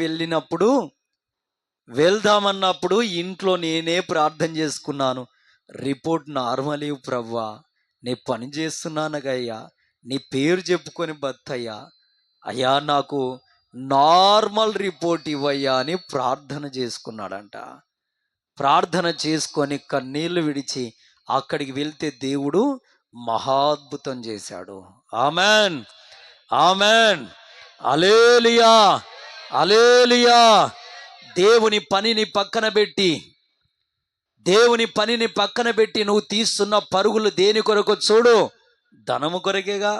వెళ్దామన్నప్పుడు ఇంట్లో నేనే ప్రార్థన చేసుకున్నాను. రిపోర్ట్ నార్మల్ ఇవ్వు ప్రవ్వా, నీ పని చేస్తున్నానయ్యా, నీ పేరు చెప్పుకొని బతయ్యా. అయ్యా, నాకు నార్మల్ రిపోర్ట్ ఇవ్వయ్యా అని ప్రార్థన చేసుకున్నాడంట. ప్రార్థన చేసుకొని కన్నీళ్లు విడిచి అక్కడికి వెళ్తే దేవుడు మహాద్భుతం చేశాడు. Amen, amen, hallelujah, hallelujah. దేవుని పనిని పక్కన పెట్టి నువ్వు తీస్తున్న పరుగులు దేని కొరకు చూడు? ధనము కొరకేగా,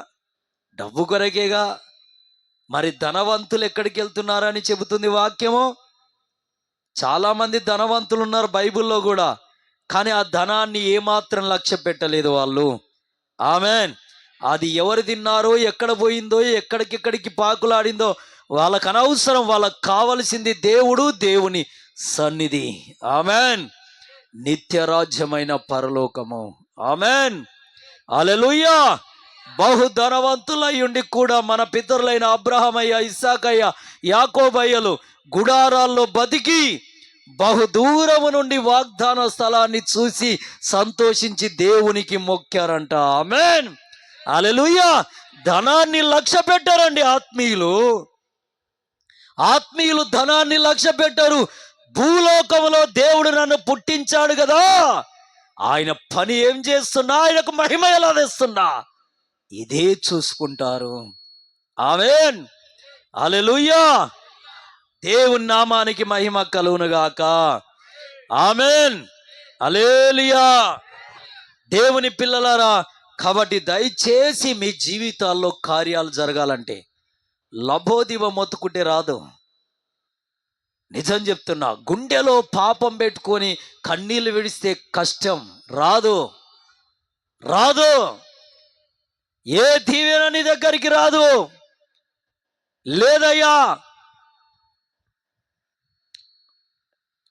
డబ్బు కొరకేగా. మరి ధనవంతులు ఎక్కడికి వెళ్తున్నారని చెబుతుంది వాక్యము. చాలా మంది ధనవంతులు ఉన్నారు బైబిల్లో కూడా, కానీ ఆ ధనాన్ని ఏమాత్రం లక్ష్య పెట్టలేదు వాళ్ళు. ఆమెన్. అది ఎవరు తిన్నారో, ఎక్కడ పోయిందో, ఎక్కడికెక్కడికి పాకులాడిందో వాళ్ళకు అనవసరం. వాళ్ళకు కావలసింది దేవుడు, దేవుని సన్నిధి. ఆమెన్. నిత్యరాజ్యమైన పరలోకము. ఆమెన్, హల్లెలూయా. బహుధనవంతులయ్యుండి కూడా మన పితరులైన అబ్రహామయ్య, ఇస్సాకయ్య, యాకోబయ్యలు గుడారాల్లో బతికి బహుదూరము నుండి వాగ్దాన స్థలాన్ని చూసి సంతోషించి దేవునికి మొక్కారంట. ఆమెన్, హల్లెలూయా. ధనాన్ని లక్ష్య పెట్టారండి ఆత్మీయులు ధనాన్ని లక్ష్య పెట్టారు. భూలోకంలో దేవుడు నన్ను పుట్టించాడు కదా, ఆయన పని ఏం చేస్తున్నా, ఆయనకు మహిమ ఎలా తెస్తున్నా, ఇదే చూసుకుంటారు. ఆమేన్, హల్లెలూయా. దేవుని నామానికి మహిమ కలుగునుగాక. ఆమేన్, హల్లెలూయా. దేవుని పిల్లలారా, కాబట్టి దయచేసి మీ జీవితాల్లో కార్యాలు జరగాలంటే లబోదివ మొత్తుకుంటే రాదు. నిజం చెప్తున్నా, గుండెలో పాపం పెట్టుకొని కన్నీళ్లు విడిస్తే కష్టం. రాదు. ఏ దీవెన నీ దగ్గరికి రాదు. లేదయ్యా,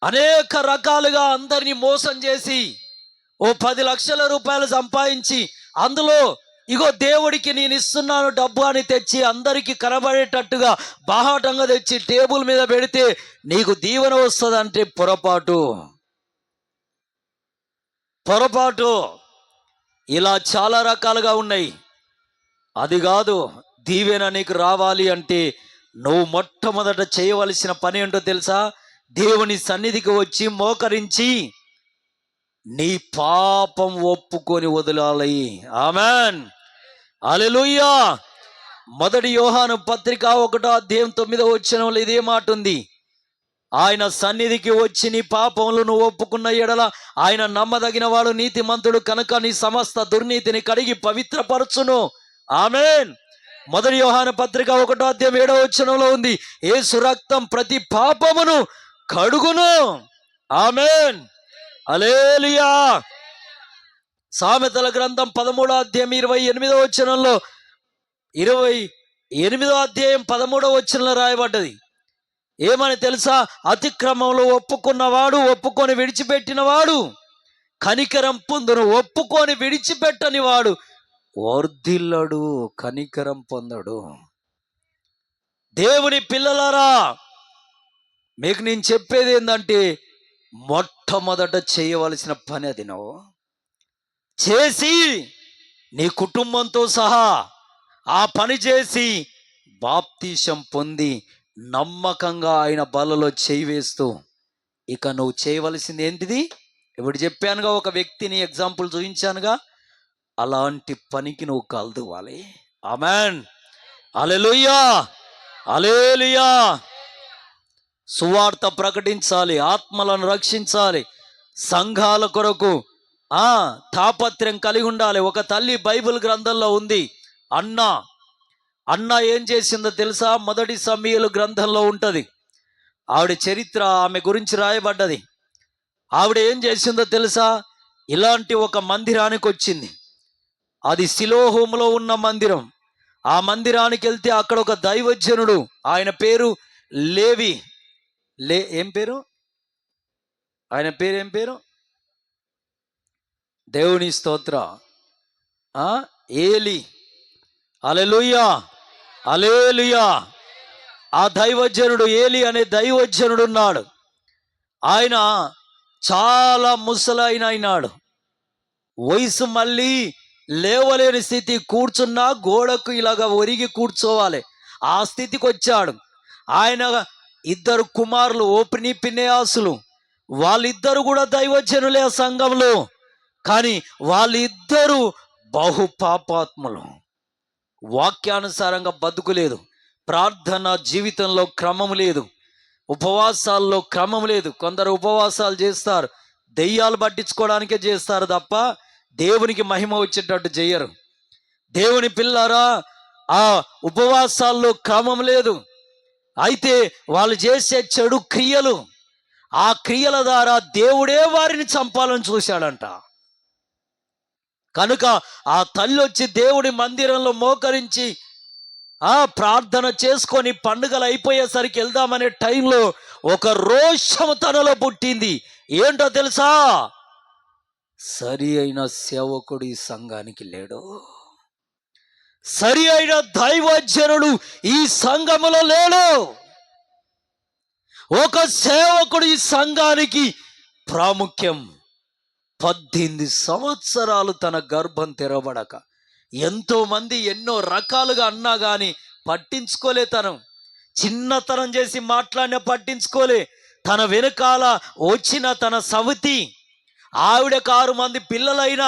అనేక రకాలుగా అందరినీ మోసం చేసి ఓ 10 లక్షల రూపాయలు సంపాదించి అందులో ఇగో దేవుడికి నేను ఇస్తున్నాను డబ్బు అని తెచ్చి అందరికీ కనబడేటట్టుగా బాహాటంగా తెచ్చి టేబుల్ మీద పెడితే నీకు దీవెన వస్తుందంటే పొరపాటు. ఇలా చాలా రకాలుగా ఉన్నాయి. అది కాదు. దీవెన నీకు రావాలి అంటే నువ్వు మొట్టమొదట చేయవలసిన పని ఏంటో తెలుసా? దేవుని సన్నిధికి వచ్చి మోకరించి నీ పాపం ఒప్పుకొని వదలాలి. ఆమెన్, హల్లెలూయా. 1 యోహాను పత్రిక 1వ అధ్యాయం 9వ వచనంలో ఇదే మాట ఉంది. ఆయన సన్నిధికి వచ్చి నీ పాపములు నువ్వు ఒప్పుకున్న ఎడల ఆయన నమ్మదగిన వాడు, నీతిమంతుడు కనుక నీ సమస్త దుర్నీతిని కడిగి పవిత్రపరచును. ఆమేన్. 1 యోహాను పత్రిక 1వ అధ్యాయం 7వ వచనంలో ఉంది, యేసు రక్తం ప్రతి పాపమును కడుగును. ఆమేన్, హల్లెలూయా. సామెతల గ్రంథం 13వ అధ్యాయం 28వ వచనంలో 28వ అధ్యాయం 13వ వచనంలో రాయబడ్డది. ఏమని తెలుసా? అతిక్రమంలో ఒప్పుకొని విడిచిపెట్టిన వాడు కనికరం పొందును, ఒప్పుకొని విడిచిపెట్టని వాడు వర్ధిల్లడు, కనికరం పొందడు. దేవుని పిల్లలారా, మీకు నేను చెప్పేది ఏంటంటే మొట్టమొదట చేయవలసిన పని అది నువ్వు చేసి నీ కుటుంబంతో సహా ఆ పని చేసి బాప్తీసం పొంది నమ్మకంగా ఆయన బలలో చేయి వేస్తూ ఇక నువ్వు చేయవలసింది ఏంటిది? ఇప్పుడు చెప్పానుగా, ఒక వ్యక్తిని ఎగ్జాంపుల్ చూపించానుగా, అలాంటి పనికి నువ్వు కలుదువాలి. ఆమేన్, హల్లెలూయా, హల్లెలూయా. సువార్త ప్రకటించాలి, ఆత్మలను రక్షించాలి, సంఘాల కొరకు తాపత్రయం కలిగి ఉండాలి. ఒక తల్లి బైబిల్ గ్రంథంలో ఉంది, అన్న ఏం చేసిందో తెలుసా? 1 సమూయేలు గ్రంథంలో ఉంటుంది. ఆవిడ చరిత్ర, ఆమె గురించి రాయబడ్డది. ఆవిడ ఏం చేసిందో తెలుసా? ఇలాంటి ఒక మందిరానికి వచ్చింది. అది సిలోహోములో ఉన్న మందిరం. ఆ మందిరానికి వెళ్తే అక్కడ ఒక దైవజనుడు, ఆయన పేరు లేవి. ఏం పేరు? ఆయన పేరు ఏం పేరు? దేవుని స్తోత్ర, ఏలి. హల్లెలూయా, హల్లెలూయా. ఆ దైవజనుడు, ఏలి అనే దైవజనుడు ఉన్నాడు. ఆయన చాలా ముసలైన అయినాడు. వయసు మళ్ళీ లేవలేని స్థితి, కూర్చున్నా గోడకు ఇలాగ ఒరిగి కూర్చోవాలి, ఆ స్థితికి వచ్చాడు. ఆయన ఇద్దరు కుమారులు ఓపిని పినేయాసులు, వాళ్ళిద్దరు కూడా దైవజనులే ఆ సంఘంలో. కానీ వాళ్ళిద్దరూ బహు పాపాత్ములు, వాక్యానుసారంగా బతుకులేదు, ప్రార్థన జీవితంలో క్రమం లేదు, ఉపవాసాల్లో క్రమం లేదు. కొందరు ఉపవాసాలు చేస్తారు, దెయ్యాలు పట్టించుకోవడానికే చేస్తారు తప్ప దేవునికి మహిమ వచ్చేటట్టు చేయరు. దేవుని పిల్లారా, ఆ ఉపవాసాల్లో క్రమం లేదు. అయితే వాళ్ళు చేసే చెడు క్రియలు, ఆ క్రియల ద్వారా దేవుడే వారిని చంపాలని చూశాడంట. కనుక ఆ తల్లి వచ్చి దేవుడి మందిరంలో మోకరించి ప్రార్థన చేసుకొని పండుగలు అయిపోయేసరికి వెళ్దామనే టైంలో ఒక రోషము తనలో పుట్టింది. ఏంటో తెలుసా? సరి అయిన సేవకుడు ఈ సంఘానికి లేడు, సరి అయిన దైవజనుడు ఈ సంఘములో లేడు, ఒక సేవకుడు ఈ సంఘానికి ప్రాముఖ్యం. 18 సంవత్సరాలు తన గర్భం తెరవబడక ఎంతో మంది ఎన్నో రకాలుగా అన్నా కానీ పట్టించుకోలే. చిన్నతనం చేసి మాట్లాడినా పట్టించుకోలే. తన వెనకాల వచ్చిన తన సవతి ఆవిడకు 6 మంది పిల్లలైనా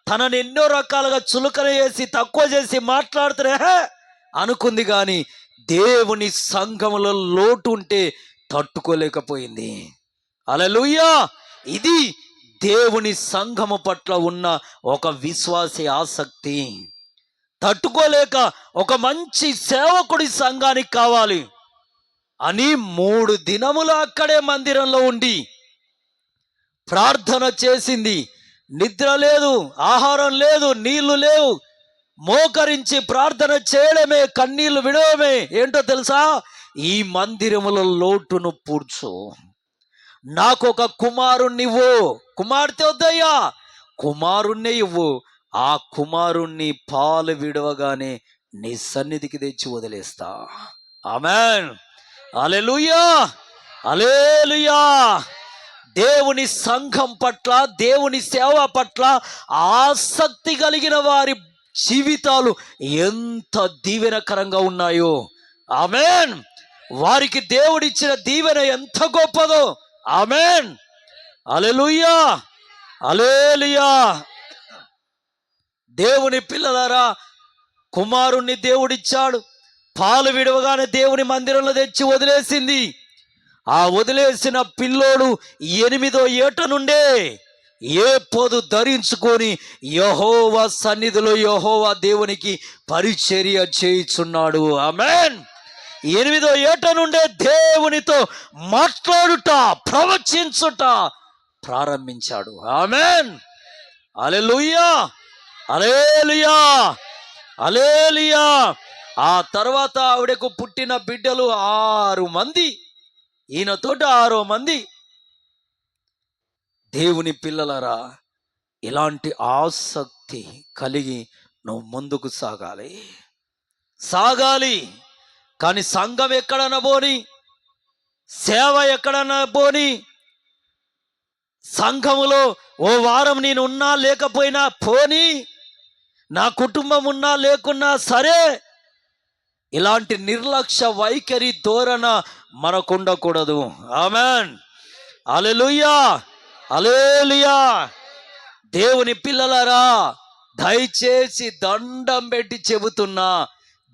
తనని ఎన్నో రకాలుగా చులకన చేసి తక్కువ చేసి మాట్లాడుతున్నా అనుకుంది. కానీ దేవుని సంఘములో లోటు ఉంటే తట్టుకోలేకపోయింది. హల్లెలూయా! ఇది దేవుని సంఘము పట్ల ఉన్న ఒక విశ్వాసి ఆసక్తి. తట్టుకోలేక ఒక మంచి సేవకుడి సంఘానికి కావాలి అని 3 దినములు అక్కడే మందిరంలో ఉండి ప్రార్థన చేసింది. నిద్ర లేదు, ఆహారం లేదు, నీళ్లు లేవు, మోకరించి ప్రార్థన చేయడమే, కన్నీళ్లు విడవమే. ఏంటో తెలుసా? ఈ మందిరముల లోటును పూడ్చు, నాకు ఒక కుమారుణ్ణి ఇవ్వు. కుమార్తె వద్దయ్యా, కుమారుణ్ణి ఇవ్వు. ఆ కుమారుణ్ణి పాలు విడవగానే నీ సన్నిధికి తెచ్చి వదిలేస్తా. ఆమేన్, హల్లెలూయా, హల్లెలూయా. దేవుని సంఘం పట్ల, దేవుని సేవ పట్ల ఆసక్తి కలిగిన వారి జీవితాలు ఎంత దీవెనకరంగా ఉన్నాయో. ఆమేన్. వారికి దేవుడిచ్చిన దీవెన ఎంత గొప్పదో. ఆమేన్, హల్లెలూయా, హల్లెలూయా. దేవుని పిల్లలారా, కుమారుణ్ణి దేవుడిచ్చాడు. పాలు విడవగానే దేవుని మందిరంలో తెచ్చి వదిలేసింది. ఆ వదిలేసిన పిల్లోడు 8వ ఏట నుండే ఏ పొదు ధరించుకొని యెహోవా సన్నిధిలో యెహోవా దేవునికి పరిచర్య చేయుచున్నాడు. ఆమేన్. 8వ ఏట నుండే దేవునితో మాట్లాడుట, ప్రవచించుట ప్రారంభించాడు. ఆమేన్, హల్లెలూయా, హల్లెలూయా, హల్లెలూయా. ఆ తర్వాత ఆవిడకు పుట్టిన బిడ్డలు 6 మంది, ఈయనతోటి 6వ మంది. దేవుని పిల్లలరా, ఇలాంటి ఆసక్తి కలిగి నువ్వు ముందుకు సాగాలి. కానీ సంఘం ఎక్కడన్నా పోని, సేవ ఎక్కడన్నా పోని, సంఘములో ఓ వారం నేను ఉన్నా లేకపోయినా పోని, నా కుటుంబం ఉన్నా లేకున్నా సరే, ఇలాంటి నిర్లక్ష్య వైఖరి ధోరణ మనకు ఉండకూడదు. ఆమేన్, హల్లెలూయా, హల్లెలూయా. దేవుని పిల్లలారా, దయచేసి దండం పెట్టి చెబుతున్నా,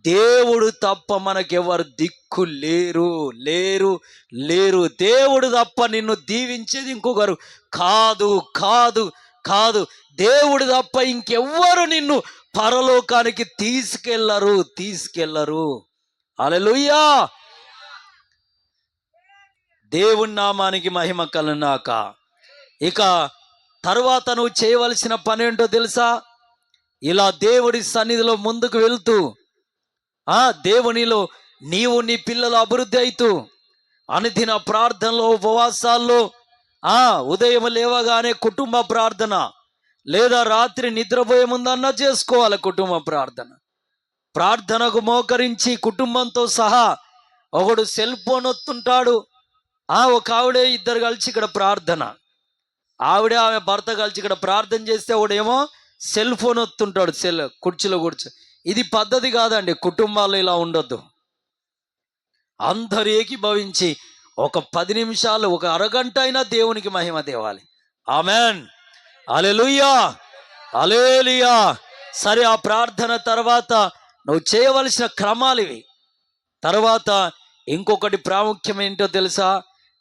దేవుడు తప్ప మనకెవరు దిక్కు లేరు. దేవుడు తప్ప నిన్ను దీవించేది ఇంకొకరు కాదు. దేవుడు తప్ప ఇంకెవ్వరు నిన్ను పరలోకానికి తీసుకెళ్లరు. హల్లెలూయా. దేవుని నామానికి మహిమ కలుగుగాక. ఇక తర్వాత నువ్వు చేయవలసిన పని ఏంటో తెలుసా? ఇలా దేవుడి సన్నిధిలో ముందుకు వెళ్తూ దేవునిలో నీవు నీ పిల్లలు అభివృద్ధి అవుతూ అనుదిన ప్రార్థనలో, ఉపవాసాల్లో, ఉదయం లేవగానే కుటుంబ ప్రార్థన, లేదా రాత్రి నిద్రపోయే ముందన్నా చేసుకోవాలి కుటుంబ ప్రార్థనకు మోకరించి కుటుంబంతో సహా. ఒకడు సెల్ ఫోన్ వస్తుంటాడు, ఒక ఆవిడే, ఇద్దరు కలిసి ఇక్కడ ప్రార్థన, ఆమె భర్త కలిసి ఇక్కడ ప్రార్థన చేస్తే ఒకడేమో సెల్ ఫోన్ వస్తుంటాడు, కుర్చీలో కూర్చో. ఇది పద్ధతి కాదండి. కుటుంబాల్లో ఇలా ఉండొద్దు. అందరూ ఏకీభవించి ఒక 10 నిమిషాలు, ఒక అరగంట అయినా దేవునికి మహిమ తేవాలి. ఆమెన్. హల్లెలూయా, హల్లెలూయా. సరే, ఆ ప్రార్థన తర్వాత నువ్వు చేయవలసిన క్రమాలు ఇవి. తర్వాత ఇంకొకటి ప్రాముఖ్యం ఏంటో తెలుసా?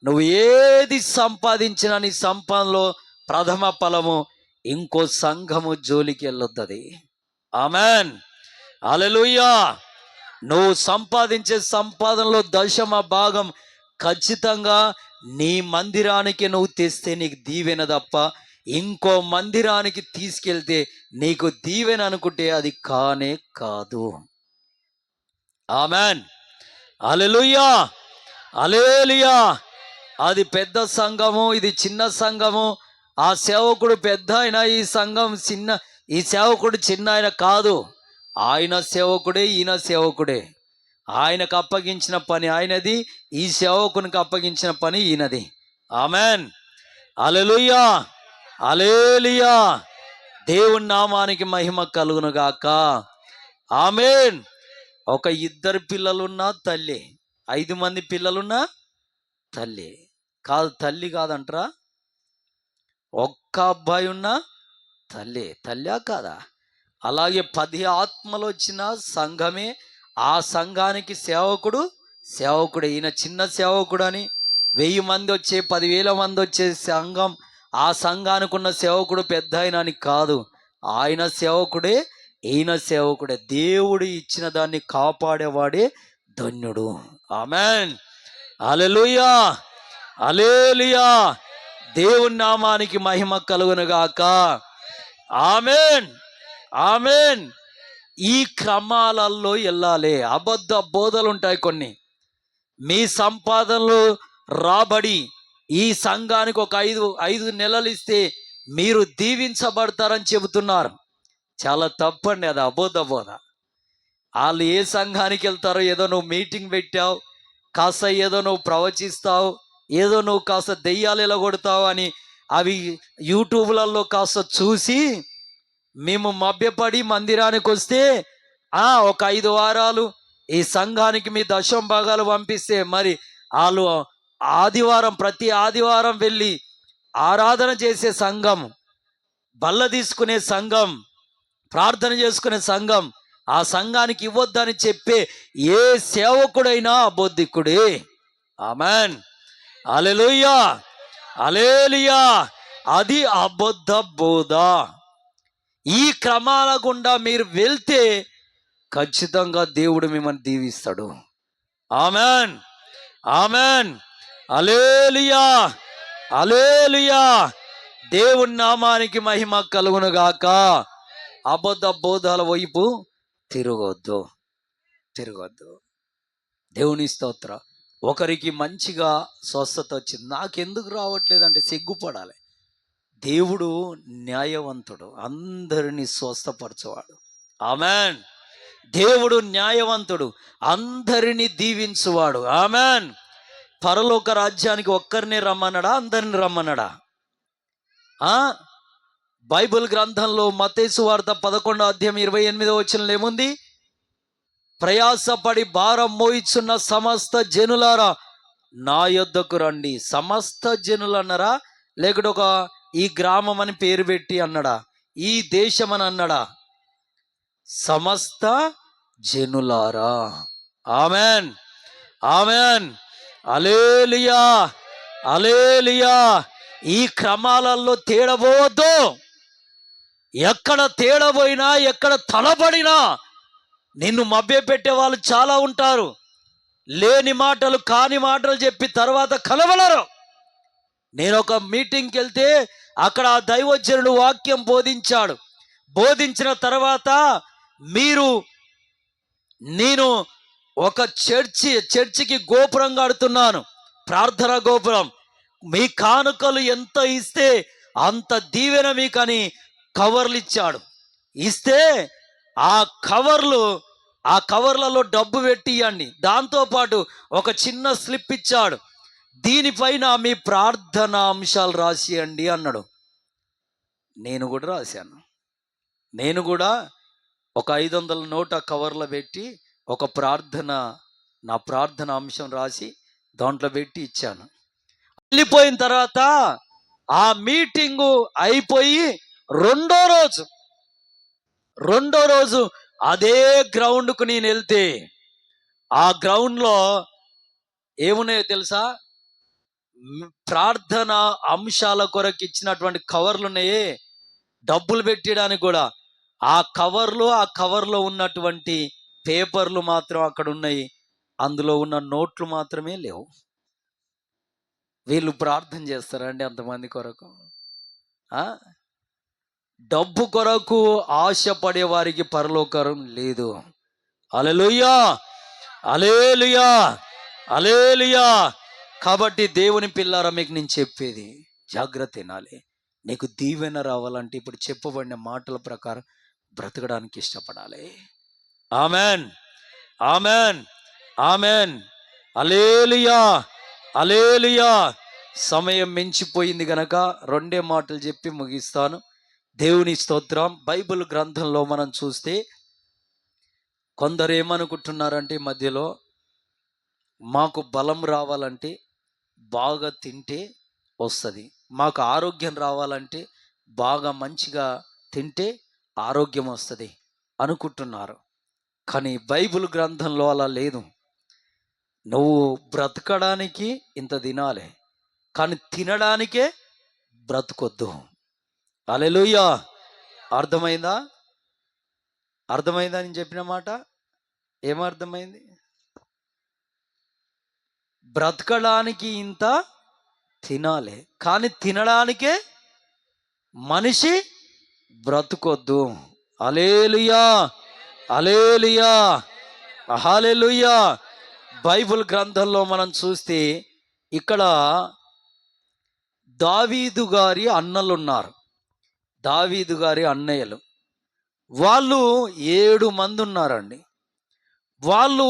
నువ్వు ఏది సంపాదించినా నీ సంపాదనలో ప్రథమ ఫలము ఇంకో సంఘము జోలికి వెళ్ళొద్దది. ఆమెన్. హల్లెలూయా. నువ్వు సంపాదించే సంపాదనలో దశమ భాగం ఖచ్చితంగా నీ మందిరానికి నువ్వు తెస్తే నీకు దీవెన తప్ప, ఇంకో మందిరానికి తీసుకెళ్తే నీకు దీవెన అనుకుంటే అది కానే కాదు. ఆమెన్. హల్లెలూయా, హల్లెలూయా. అది పెద్ద సంఘము, ఇది చిన్న సంఘము. ఆ సేవకుడు పెద్ద అయినా ఈ సంఘం చిన్న, ఈ సేవకుడు చిన్న ఆయన కాదు. ఆయన సేవకుడే, ఈయన సేవకుడే. ఆయనకు అప్పగించిన పని ఆయనది, ఈ సేవకునికి అప్పగించిన పని ఈయనది. ఆమెన్. Hallelujah, hallelujah. దేవుని నామానికి మహిమ కలుగును గాక. ఆమెన్. ఒక 2 పిల్లలున్నా తల్లి, 5 మంది పిల్లలున్నా తల్లి కాదు. తల్లి కాదంటరా? ఒక్క అబ్బాయి ఉన్నా తల్లి. తల్లా కాదా? అలాగే 10 ఆత్మలు వచ్చిన సంఘమే, ఆ సంఘానికి సేవకుడు సేవకుడే. ఈయన చిన్న సేవకుడు అని 1000 మంది వచ్చే, 10,000 మంది వచ్చే సంఘం, ఆ సంఘానికి ఉన్న సేవకుడు పెద్ద ఆయన అని కాదు. ఆయన సేవకుడే, ఈయన సేవకుడే. దేవుడు ఇచ్చిన దాన్ని కాపాడేవాడే ధన్యుడు. ఆమెన్. Hallelujah, hallelujah. దేవుని నామానికి మహిమ కలుగును గాక. Amen, amen. ఈ క్రమాలలో వెళ్ళాలి. అబద్ధ బోధలు ఉంటాయి కొన్ని. మీ సంపాదనలు రాబడి ఈ సంఘానికి ఒక 5 నెలలు ఇస్తే మీరు దీవించబడతారని చెబుతున్నారు. చాలా తప్పండి, అది అబద్ధ బోధ. వాళ్ళు ఏ సంఘానికి వెళ్తారో, ఏదో నువ్వు మీటింగ్ పెట్టావు, కాస్త ఏదో నువ్వు ప్రవచిస్తావు, ఏదో నువ్వు కాస్త దెయ్యాలు ఎలగొడతావు అని అవి యూట్యూబ్లలో కాస్త చూసి మేము మభ్యపడి మందిరానికి వస్తే ఒక 5 వారాలు ఈ సంఘానికి మీ దశమ భాగాలు పంపిస్తే, మరి వాళ్ళు ఆదివారం, ప్రతి ఆదివారం వెళ్ళి ఆరాధన చేసే సంఘం, బల్ల తీసుకునే సంఘం, ప్రార్థన చేసుకునే సంఘం, ఆ సంఘానికి ఇవ్వద్దని చెప్పే ఏ సేవకుడైనా అబద్ధికుడే. ఆమెన్. హల్లెలూయా, హల్లెలూయా. అది అబద్ధ బోధ. ఈ క్రమాల గుండా మీరు వెళ్తే ఖచ్చితంగా దేవుడు మిమ్మల్ని దీవిస్తాడు. Amen, amen. Hallelujah, hallelujah. దేవుని నామానికి మహిమ కలుగును గాక. అబద్ధ బోధల వైపు తిరగొద్దు, తిరగొద్దు. దేవుని స్తోత్రం. ఒకరికి మంచిగా స్వస్థత వచ్చింది, నాకెందుకు రావట్లేదంటే సిగ్గుపడాలి. దేవుడు న్యాయవంతుడు, అందరినీ స్వస్థపరచువాడు. ఆమెన్. దేవుడు న్యాయవంతుడు, అందరినీ దీవించువాడు. ఆమెన్. పరలోక రాజ్యానికి ఒక్కరినే రమ్మన్నాడా, అందరిని రమ్మన్నాడా? బైబిల్ గ్రంథంలో మత్తయి సువార్త 11:28 ఏముంది? ప్రయాసపడి భారం మోయిచున్న సమస్త జనులారా నా యొద్దకు రండి. సమస్త జనులు అన్నారా, లేకపోతే ఒక ఈ గ్రామం అని పేరు పెట్టి అన్నాడా, ఈ దేశం అని అన్నాడా? సమస్త జనులారా. Amen, amen. Hallelujah, hallelujah. ఈ క్రమాలలో తేడబోవద్దు. ఎక్కడ తేడబోయినా, ఎక్కడ తలబడినా నిన్ను మభ్యపెట్టే వాళ్ళు చాలా ఉంటారు. లేని మాటలు, కాని మాటలు చెప్పి తర్వాత కలవలరు. నేను ఒక మీటింగ్కి వెళ్తే అక్కడ ఆ దైవజనుడు వాక్యం బోధించాడు. బోధించిన తర్వాత నేను ఒక చర్చికి గోపురం కడుతున్నాను, ప్రార్థన గోపురం. మీ కానుకలు ఎంత ఇస్తే అంత దీవెన మీకని కవర్లు ఇచ్చాడు. ఇస్తే ఆ కవర్లలో డబ్బు పెట్టి ఇవ్వండి, దాంతోపాటు ఒక చిన్న స్లిప్ ఇచ్చాడు, దీనిపైన మీ ప్రార్థన అంశాలు రాసియండి అన్నాడు. నేను కూడా రాశాను. నేను కూడా ఒక 500 నోట్ ఆ కవర్లో పెట్టి ఒక ప్రార్థన నా ప్రార్థన అంశం రాసి దాంట్లో పెట్టి ఇచ్చాను. వెళ్ళిపోయిన తర్వాత ఆ మీటింగు అయిపోయి రెండో రోజు అదే గ్రౌండ్కు నేను వెళ్తే ఆ గ్రౌండ్లో ఏమున్నాయో తెలుసా? ప్రార్థన అంశాల కొరకు ఇచ్చినటువంటి కవర్లు ఉన్నాయే, డబ్బులు పెట్టడానికి కూడా. ఆ కవర్లో ఉన్నటువంటి పేపర్లు మాత్రం అక్కడ ఉన్నాయి, అందులో ఉన్న నోట్లు మాత్రమే లేవు. వీళ్ళు ప్రార్థన చేస్తారండి అంతమంది కొరకు? డబ్బు కొరకు ఆశపడే వారికి పరలోకం లేదు. హల్లెలూయా, హల్లెలూయా, హల్లెలూయా. కాబట్టి దేవుని పిల్లారా, మీకు నేను చెప్పేది జాగ్రత్త వినాలి. నీకు దీవెన రావాలంటే ఇప్పుడు చెప్పబడిన మాటల ప్రకారం బ్రతకడానికి ఇష్టపడాలి. Amen, amen, amen. Hallelujah, hallelujah. సమయం మించిపోయింది గనక రెండే మాటలు చెప్పి ముగిస్తాను. దేవుని స్తోత్రం. బైబిల్ గ్రంథంలో మనం చూస్తే కొందరు ఏమనుకుంటున్నారంటే ఈ మధ్యలో, మాకు బలం రావాలంటే బాగా తింటే వస్తుంది, మాకు ఆరోగ్యం రావాలంటే బాగా మంచిగా తింటే ఆరోగ్యం వస్తుంది అనుకుంటున్నారు. కానీ బైబిల్ గ్రంథంలో అలా లేదు. నువ్వు బ్రతకడానికి ఇంత తినాలి, కానీ తినడానికే బ్రతకొద్దు. హల్లెలూయా. అర్థమైందా? అర్థమైందా నేను చెప్పిన మాట? ఏమర్థమైంది? బ్రతకడానికి ఇంత తినాలి, కానీ తినడానికే మనిషి బ్రతుకొద్దు. హల్లెలూయా, హల్లెలూయా, హల్లెలూయా. బైబిల్ గ్రంథంలో మనం చూస్తే ఇక్కడ దావీదు గారి అన్నలు ఉన్నారు, దావీదు గారి అన్నయ్యలు. వాళ్ళు 7 మంది ఉన్నారండి. వాళ్ళు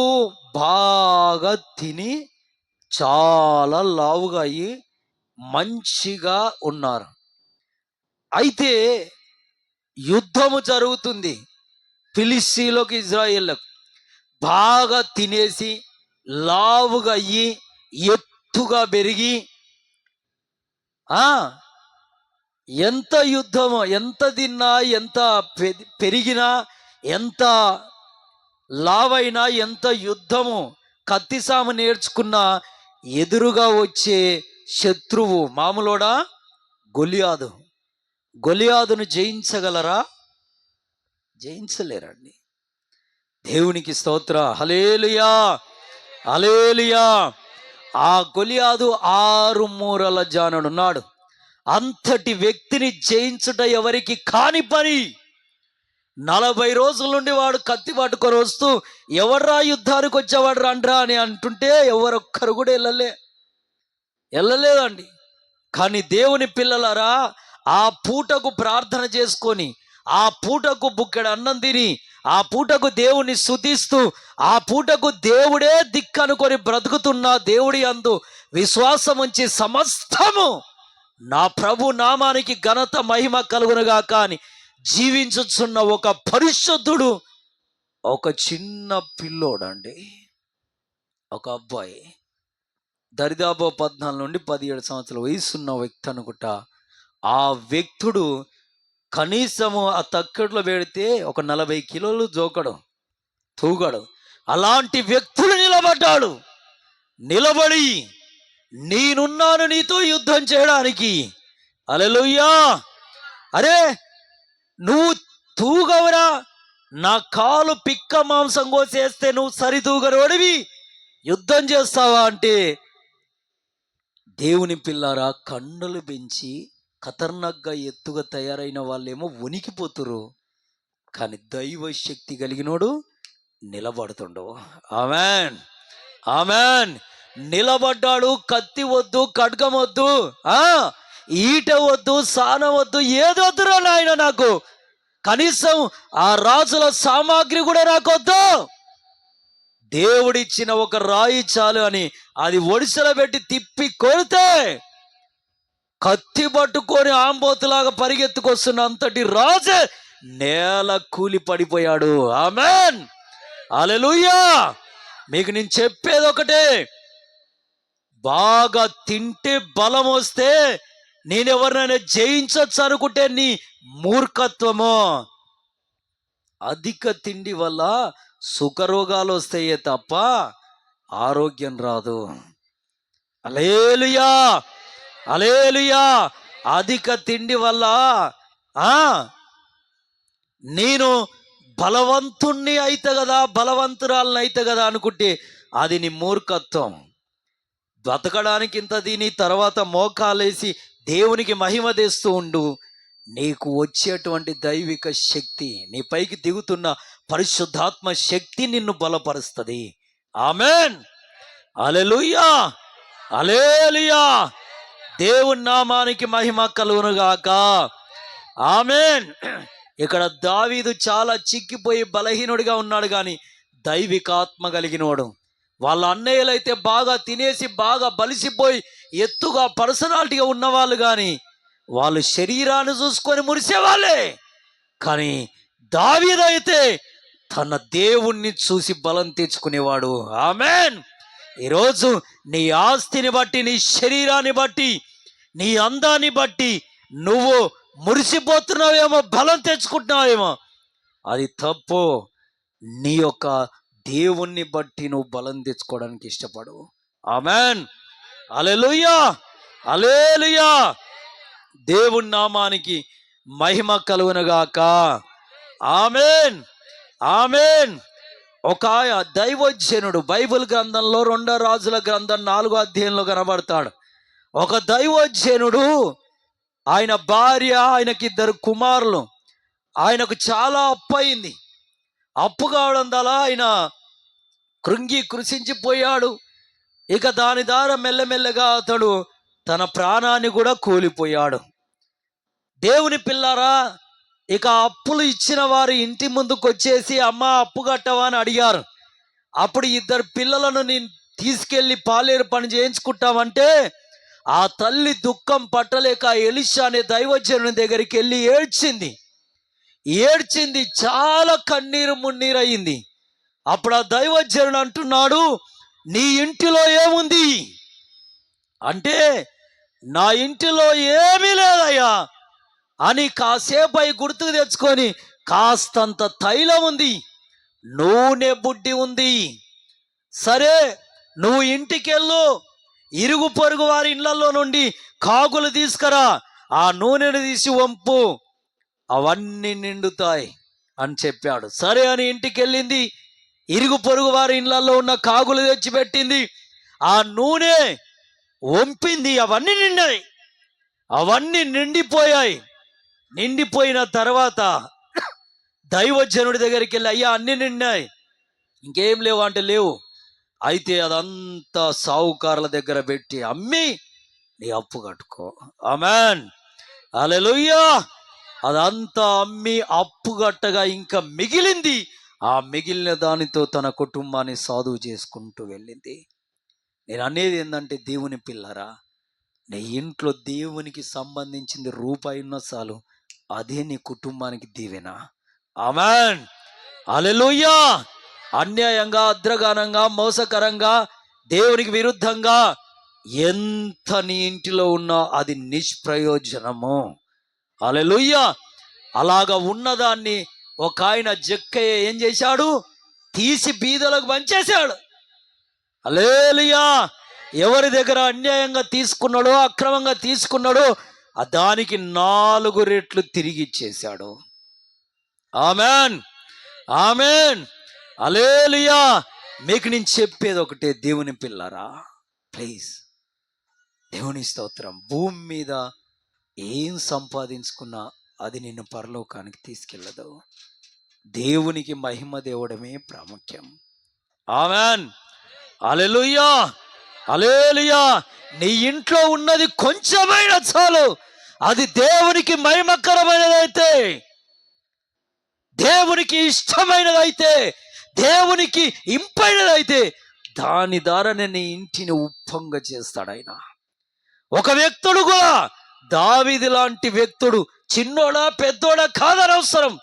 బాగా తిని చాలా లావుగా అయ్యి మంచిగా ఉన్నారు. అయితే యుద్ధము జరుగుతుంది ఫిలిష్తీయులకు ఇజ్రాయేళ్లకు. బాగా తినేసి లావుగా అయ్యి ఎత్తుగా పెరిగి ఎంత యుద్ధమో, ఎంత తిన్నా, ఎంత పెరిగినా, ఎంత లావైనా, ఎంత యుద్ధము కత్తిసాము నేర్చుకున్నా ఎదురుగా వచ్చే శత్రువు మామూలోడా? గొలియాదును జయించగలరా? జయించలేరండి. దేవునికి స్తోత్ర. హల్లెలూయా, హల్లెలూయా. ఆ గొలియాదు 6 మూరల జానుడున్నాడు. అంతటి వ్యక్తిని జయించుట ఎవరికి కాని పని. 40 రోజుల నుండి వాడు కత్తి పట్టుకొని వస్తూ, ఎవర్రా యుద్ధానికి వచ్చేవాడు రండ్రా అని అంటుంటే ఎవరొక్కరు కూడా వెళ్ళలేదండి. కానీ దేవుని పిల్లలారా, ఆ పూటకు ప్రార్థన చేసుకొని, ఆ పూటకు బుక్కెడు అన్నం తిని, ఆ పూటకు దేవుని స్తుతిస్తూ, ఆ పూటకు దేవుడే దిక్కనుకొని బ్రతుకుతున్న దేవుడి యందు విశ్వాసం ఉంచి సమస్తము నా ప్రభు నామానికి ఘనత మహిమ కలుగునుగా కానీ జీవించుచున్న ఒక పరిశుద్ధుడు, ఒక చిన్న పిల్లోడండి, ఒక అబ్బాయి, దరిదాపు 14 నుండి 17 సంవత్సరాల వయసున్న వ్యక్తి అనుకుంటా. ఆ వ్యక్తుడు కనీసము ఆ తక్కట్లో పెడితే ఒక 40 కిలోలు తూగడు. అలాంటి వ్యక్తుడు నిలబడి నేనున్నాను నీతో యుద్ధం చేయడానికి. హల్లెలూయా. అరే, నువ్వు తూగవరా? నా కాలు పిక్క మాంసం కోసేస్తే నువ్వు సరితూగరోడివి యుద్ధం చేస్తావా అంటే, దేవుని పిల్లారా, కండలు పెంచి ఖతర్నాక్గా ఎత్తుగా తయారైన వాళ్ళేమో వణికిపోతురు, కానీ దైవ శక్తి కలిగినోడు నిలబడుతుండవు. Amen, amen. నిలబడ్డాడు. కత్తి వద్దు, ఖడ్గం వద్దు, ఈట వద్దు, సానం వద్దు, ఏదొద్దురా నాయన నాకు, కనీసం ఆ రాజుల సామాగ్రి కూడా నాకొద్దు, దేవుడిచ్చిన ఒక రాయి చాలు అని అది ఒడిసెలో పెట్టి తిప్పి కొడితే కత్తి పట్టుకొని ఆంబోతులాగా పరిగెత్తుకొస్తున్న అంతటి రాజే నేల కూలి పడిపోయాడు. ఆమెన్, హల్లెలూయా. మీకు నేను చెప్పేది ఒకటే, బాగా తింటే బలం వస్తే నేనెవరినైనా జయించొచ్చు అనుకుంటే నీ మూర్ఖత్వము. అధిక తిండి వల్ల సుఖరోగాలు వస్తాయే తప్ప ఆరోగ్యం రాదు. హల్లెలూయా, హల్లెలూయా. అధిక తిండి వల్ల ఆ నేను బలవంతుణ్ణి అయితే కదా, బలవంతురాలని అయితే కదా అనుకుంటే అది నీ మూర్ఖత్వం. బ్రతకడానికి ఇంత తిని తర్వాత మోకాలేసి దేవునికి మహిమ తెస్తూ ఉండు. నీకు వచ్చేటువంటి దైవిక శక్తి, నీ పైకి దిగుతున్న పరిశుద్ధాత్మ శక్తి నిన్ను బలపరుస్తుంది. Amen, hallelujah, hallelujah. దేవుని నామానికి మహిమ కలుగునుగాక. ఆమెన్. ఇక్కడ దావీదు చాలా చిక్కిపోయి బలహీనుడిగా ఉన్నాడు, కానీ దైవికాత్మ కలిగినవాడు. వాళ్ళ అన్నయ్యలైతే బాగా తినేసి బాగా బలిసిపోయి ఎత్తుగా పర్సనాలిటీగా ఉన్నవాళ్ళు, కానీ వాళ్ళు శరీరాన్ని చూసుకొని మురిసేవాళ్ళే. కానీ దావీదైతే తన దేవుణ్ణి చూసి బలం తెచ్చుకునేవాడు. ఆమెన్. ఈరోజు నీ ఆస్తిని బట్టి, నీ శరీరాన్ని బట్టి, నీ అందాన్ని బట్టి నువ్వు మురిసిపోతున్నావేమో, బలం తెచ్చుకుంటున్నావేమో, అది తప్పు. నీ యొక్క దేవుణ్ణి బట్టి నువ్వు బలం తెచ్చుకోవడానికి ఇష్టపడు. Amen, hallelujah, hallelujah. దేవుని నామానికి మహిమ కలుగునుగాక. Amen, amen. ఒక దైవజనుడు బైబిల్ గ్రంథంలో 2 రాజుల గ్రంథం 4వ అధ్యాయంలో కనబడతాడు. ఒక దైవజనుడు, ఆయన భార్య, ఆయనకి 2 కుమారులు, ఆయనకు చాలా అప్పు అయింది. అప్పు కావడం వల్ల ఆయన కృషించిపోయాడు. ఇక దాని ద్వారా మెల్లమెల్లగా అతడు తన ప్రాణాన్ని కూడా కోల్పోయాడు. దేవుని పిల్లారా, ఇక అప్పులు ఇచ్చిన వారు ఇంటి ముందుకు వచ్చేసి అమ్మ అప్పు కట్టవా అని అడిగారు. అప్పుడు 2 పిల్లలను నేను తీసుకెళ్ళి పాలేరు పని చేయించుకుంటామంటే ఆ తల్లి దుఃఖం పట్టలేక ఎలీషా అనే దైవజనుని దగ్గరికి వెళ్ళి ఏడ్చింది, చాలా కన్నీరు మున్నీరు అయింది. అప్పుడు ఆ దైవజనుడు అంటున్నాడు, నీ ఇంటిలో ఏముంది అంటే, నా ఇంటిలో ఏమీ లేదయ్యా అని కాసేపు అయి గుర్తుకు తెచ్చుకొని, కాస్తంత తైలం ఉంది, నూనె బుడ్డి ఉంది, సరే నువ్వు ఇంటికెళ్ళు, ఇరుగు పొరుగు వారి ఇళ్లలో నుండి కాగులు తీసుకురా, ఆ నూనెను తీసి వంపు, అవన్నీ నిండుతాయి అని చెప్పాడు. సరే అని ఇంటికి వెళ్ళింది, ఇరుగు పొరుగు వారి ఇళ్లలో ఉన్న కాగులు తెచ్చిపెట్టింది, ఆ నూనె వంపింది, అవన్నీ నిండాయి, అవన్నీ నిండిపోయాయి. నిండిపోయిన తర్వాత దైవజనుడి దగ్గరికి వెళ్ళి, అయ్యా అన్నీ నిండాయి, ఇంకేం లేవు అంటే లేవు. అయితే అదంతా సావుకారుల దగ్గర పెట్టి అమ్మి నీ అప్పు కట్టుకో. ఆమెన్, హల్లెలూయా. అదంతా అమ్మి అప్పు కట్టగా ఇంకా మిగిలింది, ఆ మిగిలిన దానితో తన కుటుంబాన్ని సాధువు చేసుకుంటూ వెళ్ళింది. నేను అనేది ఏంటంటే, దేవుని పిల్లరా, నీ ఇంట్లో దేవునికి సంబంధించింది రూపాయి ఉన్న చాలు, అదే నీ కుటుంబానికి దీవెన. ఆమెన్, హల్లెలూయా. అన్యాయంగా, అద్రగానంగా, మోసకరంగా, దేవునికి విరుద్ధంగా ఎంత నీ ఇంటిలో ఉన్నా అది నిష్ప్రయోజనము. హల్లెలూయా. అలాగా ఉన్నదాన్ని ఒక ఆయన జక్కయ్య ఏం చేశాడు, తీసి బీదలకు పంచేశాడు. హల్లెలూయా. ఎవరి దగ్గర అన్యాయంగా తీసుకున్నాడో, అక్రమంగా తీసుకున్నాడో దానికి 4 రెట్లు తిరిగి ఇచ్చేశాడు. ఆమెన్, ఆమెన్, హల్లెలూయా. మీకు నేను చెప్పేది ఒకటే, దేవుని పిల్లరా, ప్లీజ్, దేవుని స్తోత్రం. భూమి మీద ఏం సంపాదించుకున్నా అది నిన్ను పరలోకానికి తీసుకెళ్ళదు. దేవునికి మహిమ దేవడమే ప్రాముఖ్యం. ఆమెన్, హల్లెలూయా, హల్లెలూయా. నీ ఇంట్లో ఉన్నది కొంచెమైనా చాలు, అది దేవునికి మహిమకరమైనదైతే, దేవునికి ఇష్టమైనదైతే, దేవునికి ఇంపైనదైతే దాని ద్వారానే నీ ఇంటిని ఉప్పంగా చేస్తాడు ఆయన. ఒక వ్యక్తుడు కూడా, దావీదు లాంటి వ్యక్తుడు, చిన్నోడా పెద్దోడా కాదని అవసరం,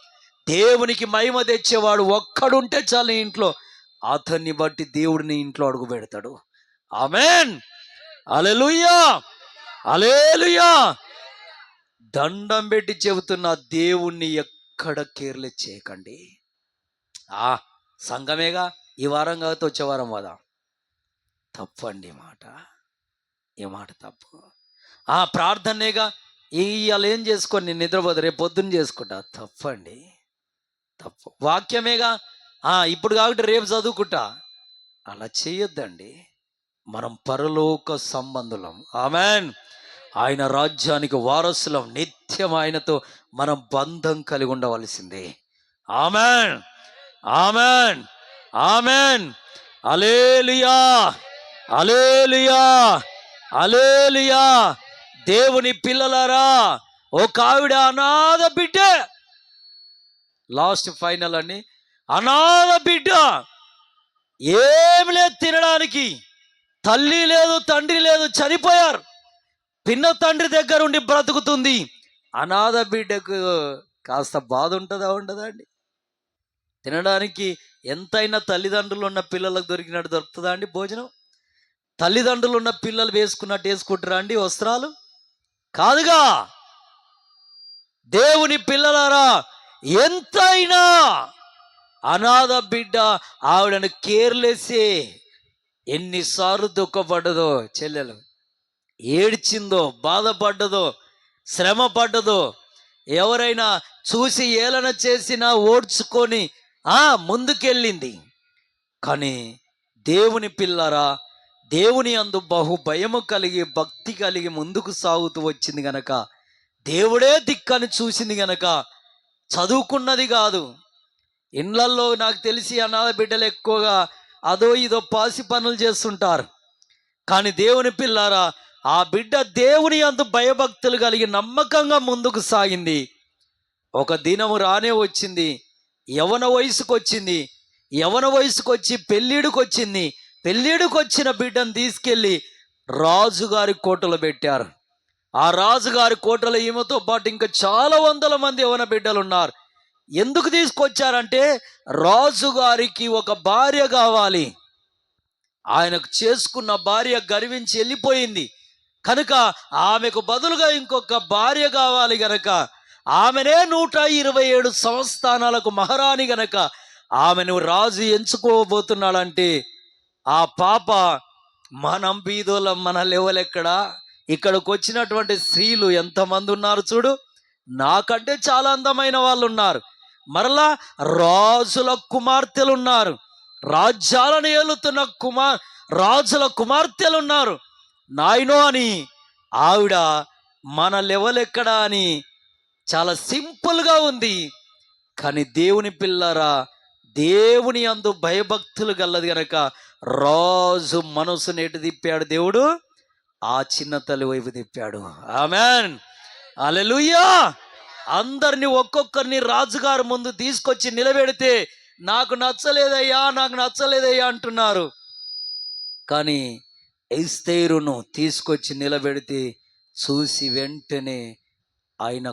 దేవునికి మహిమ తెచ్చేవాడు ఒక్కడుంటే చాలు ఇంట్లో, అతన్ని బట్టి దేవుడిని ఇంట్లో అడుగు పెడతాడు. ఆమెన్. హల్లెలూయా, హల్లెలూయా. దండం పెట్టి చెబుతున్న, దేవుణ్ణి ఎక్కడ కేర్లెస్ చేయకండి. సంఘమేగా, ఈ వారం కాకపోతే వచ్చే వారం కదా. తప్పండి ఈ మాట తప్పు. ప్రార్థనేగా, ఇవాళ ఏం చేసుకోండి, నేను నిద్రపోదు, రేపు పొద్దున్న చేసుకుంటా. తప్పండి, తప్పు. వాక్యమేగా, ఇప్పుడు కాబట్టి రేపు చదువుకుంటా. అలా చేయొద్దండి. మనం పరలోక సంబంధులం. ఆమెన్. ఆయన రాజ్యానికి వారసులం. నిత్యం ఆయనతో మనం బంధం కలిగి ఉండవలసిందే. Amen, amen, amen. Hallelujah, hallelujah, hallelujah. దేవుని పిల్లలారా, ఒక ఆవిడ అనాథ బిడ్డ, లాస్ట్ ఫైనల్ అని, అనాథ బిడ్డ, ఏమి లేదు తినడానికి, తల్లి లేదు, తండ్రి లేదు, చనిపోయారు. పిన్న తండ్రి దగ్గర ఉండి బ్రతుకుతుంది. అనాథ బిడ్డకు కాస్త బాధ ఉంటుందా, ఉండదా అండి? తినడానికి ఎంతైనా తల్లిదండ్రులు ఉన్న పిల్లలకు దొరికినట్టు దొరుకుతుందా అండి భోజనం? తల్లిదండ్రులు ఉన్న పిల్లలు వేసుకున్నట్టు వేసుకుంటారా అండి వస్త్రాలు? కాదుగా. దేవుని పిల్లలారా, ఎంతైనా అనాథ బిడ్డ ఆవిడను కేర్లెస్సే. ఎన్నిసార్లు దుఃఖపడ్డదో చెల్లెలు, ఏడ్చిందో, బాధపడ్డదో, శ్రమ పడ్డదో. ఎవరైనా చూసి ఏలన చేసినా ఓడ్చుకొని ముందుకెళ్ళింది. కానీ దేవుని పిల్లరా, దేవుని అందు బహు భయము కలిగి, భక్తి కలిగి ముందుకు సాగుతూ వచ్చింది గనక, దేవుడే దిక్కని చూసింది గనక, చదువుకున్నది కాదు. ఇండ్లల్లో నాకు తెలిసి అనాథ బిడ్డలు ఎక్కువగా అదో ఇదో పాసి పనులు చేస్తుంటారు. కానీ దేవుని పిల్లారా, ఆ బిడ్డ దేవుని అందు భయభక్తులు కలిగి నమ్మకంగా ముందుకు సాగింది. ఒక దినము రానే వచ్చింది, యవన వయసుకు వచ్చింది. యవన వయసుకు వచ్చి పెళ్ళిడికి వచ్చింది. పెళ్ళిడికి వచ్చిన బిడ్డను తీసుకెళ్ళి రాజుగారి కోటలో పెట్టారు. ఆ రాజుగారి కోటలో ఈమెతో పాటు ఇంకా చాలా వందల మంది యవన బిడ్డలు ఉన్నారు. ఎందుకు తీసుకొచ్చారంటే, రాజుగారికి ఒక భార్య కావాలి. ఆయనకు చేసుకున్న భార్య గర్వించి వెళ్ళిపోయింది కనుక ఆమెకు బదులుగా ఇంకొక భార్య కావాలి గనక, ఆమెనే 127 సంస్థానాలకు మహారాణి గనక ఆమెను రాజు ఎంచుకోబోతున్నాడంటే, ఆ పాప, మనం బీదోళ్ళం, మన లెవెల్ ఎక్కడా? ఇక్కడికి వచ్చినటువంటి స్త్రీలు ఎంతమంది ఉన్నారు చూడు, నాకంటే చాలా అందమైన వాళ్ళు ఉన్నారు. మరలా రాజుల కుమార్తెలు ఉన్నారు, రాజ్యాలను ఏలుతున్న రాజుల కుమార్తెలు ఉన్నారు. నాయనో అని ఆవిడ మన లెవెల్ ఎక్కడా అని చాలా సింపుల్గా ఉంది. కానీ దేవుని పిల్లరా, దేవుని అందు భయభక్తులు గలది గనక రాజు మనసును ఎటు తిప్పాడు దేవుడు? ఆ చిన్న తల్లి వైపు తిప్పాడు. ఆమెన్, హల్లెలూయా. అందరినీ ఒక్కొక్కరిని రాజుగారు ముందు తీసుకొచ్చి నిలబెడితే, నాకు నచ్చలేదయ్యా, నాకు నచ్చలేదయ్యా అంటున్నారు. కానీ ఎస్తేరును తీసుకొచ్చి నిలబెడితే చూసి వెంటనే ఆయన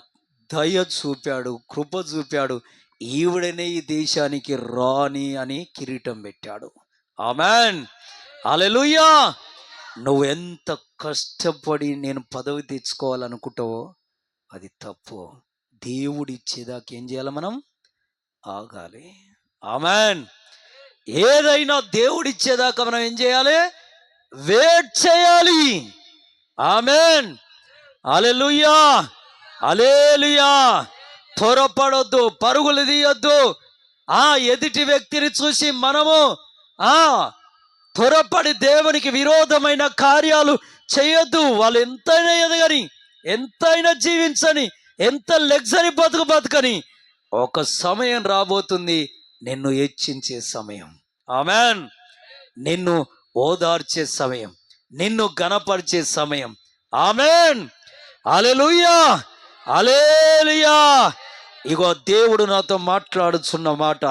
దయ చూపాడు, కృప చూపాడు. ఈవిడనే ఈ దేశానికి రాణి అని కిరీటం పెట్టాడు. ఆమెన్, హల్లెలూయా. నువ్వు ఎంత కష్టపడి నేను పదవి తెచ్చుకోవాలనుకుంటావో అది తప్పు. దేవుడు ఇచ్చేదాకా ఏం చేయాలి? మనం ఆగాలి. ఆమెన్. ఏదైనా దేవుడు ఇచ్చేదాకా మనం ఏం చేయాలి? వెయిట్ చేయాలి. ఆమెన్, హల్లెలూయా, హల్లెలూయా. త్వరపడొద్దు, పరుగులు తీయొద్దు. ఎదుటి వ్యక్తిని చూసి మనము త్వరపడి దేవునికి విరోధమైన కార్యాలు చేయొద్దు. వాళ్ళు ఎంతైనా ఎదగని, ఎంతైనా జీవించని, ఎంత లగ్జరీ బతుకని, ఒక సమయం రాబోతుంది నిన్ను హెచ్చించే సమయం. ఆమెన్. నిన్ను ఓదార్చే సమయం, నిన్ను గణపరిచే సమయం. ఆమెన్, హల్లెలూయా, హల్లెలూయా. ఇగో దేవుడు నాతో మాట్లాడుచున్న మాట,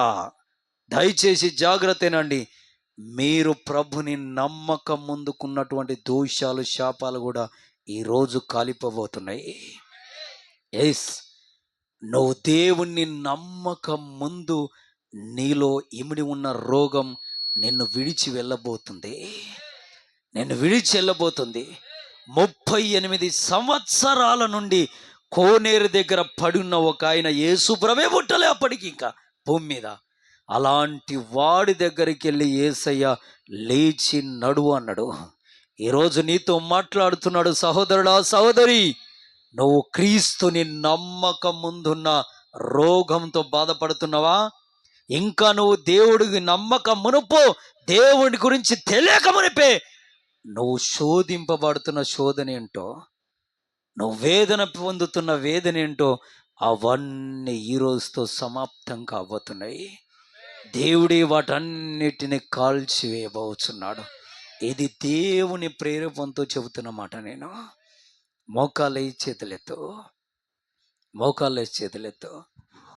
దయచేసి జాగ్రత్తనండి. మీరు ప్రభుని నమ్మకం ముందుకున్నటువంటి దోషాలు, శాపాలు కూడా ఈరోజు కాలిపోబోతున్నాయి. ఎస్, నువ్వు దేవుణ్ణి నమ్మకం ముందు నీలో ఇమిడి ఉన్న రోగం నిన్ను విడిచి వెళ్ళబోతుంది. నిన్ను విడిచి వెళ్ళబోతుంది. 38 సంవత్సరాల నుండి కోనేరు దగ్గర పడున్న ఒక ఆయన, యేసు ప్రభే పుట్టలే అప్పటికి ఇంకా భూమి మీద. అలాంటి వాడి దగ్గరికి వెళ్ళి యేసయ్య లేచి నడువు అన్నాడు. ఈరోజు నీతో మాట్లాడుతున్నాడు, సహోదరుడా సహోదరి. నువ్వు క్రీస్తుని నమ్మక ముందున్న రోగంతో బాధపడుతున్నావా? ఇంకా నువ్వు దేవుడికి నమ్మక మునుపు, దేవుడి గురించి తెలియక మునిపే నువ్వు శోధింపబడుతున్న శోధన ఏంటో, నువ్వు వేదన పొందుతున్న వేదన ఏంటో, అవన్నీ ఈ రోజుతో సమాప్తం కాబోతున్నాయి. దేవుడే వాటన్నిటిని కాల్చివేయబోతున్నాడు. ఇది దేవుని ప్రేరేపణతో చెబుతున్నమాట. నేను మోకాళ్ళ చేతులెత్తు, మోకాళ్ళ చేతులెత్తు.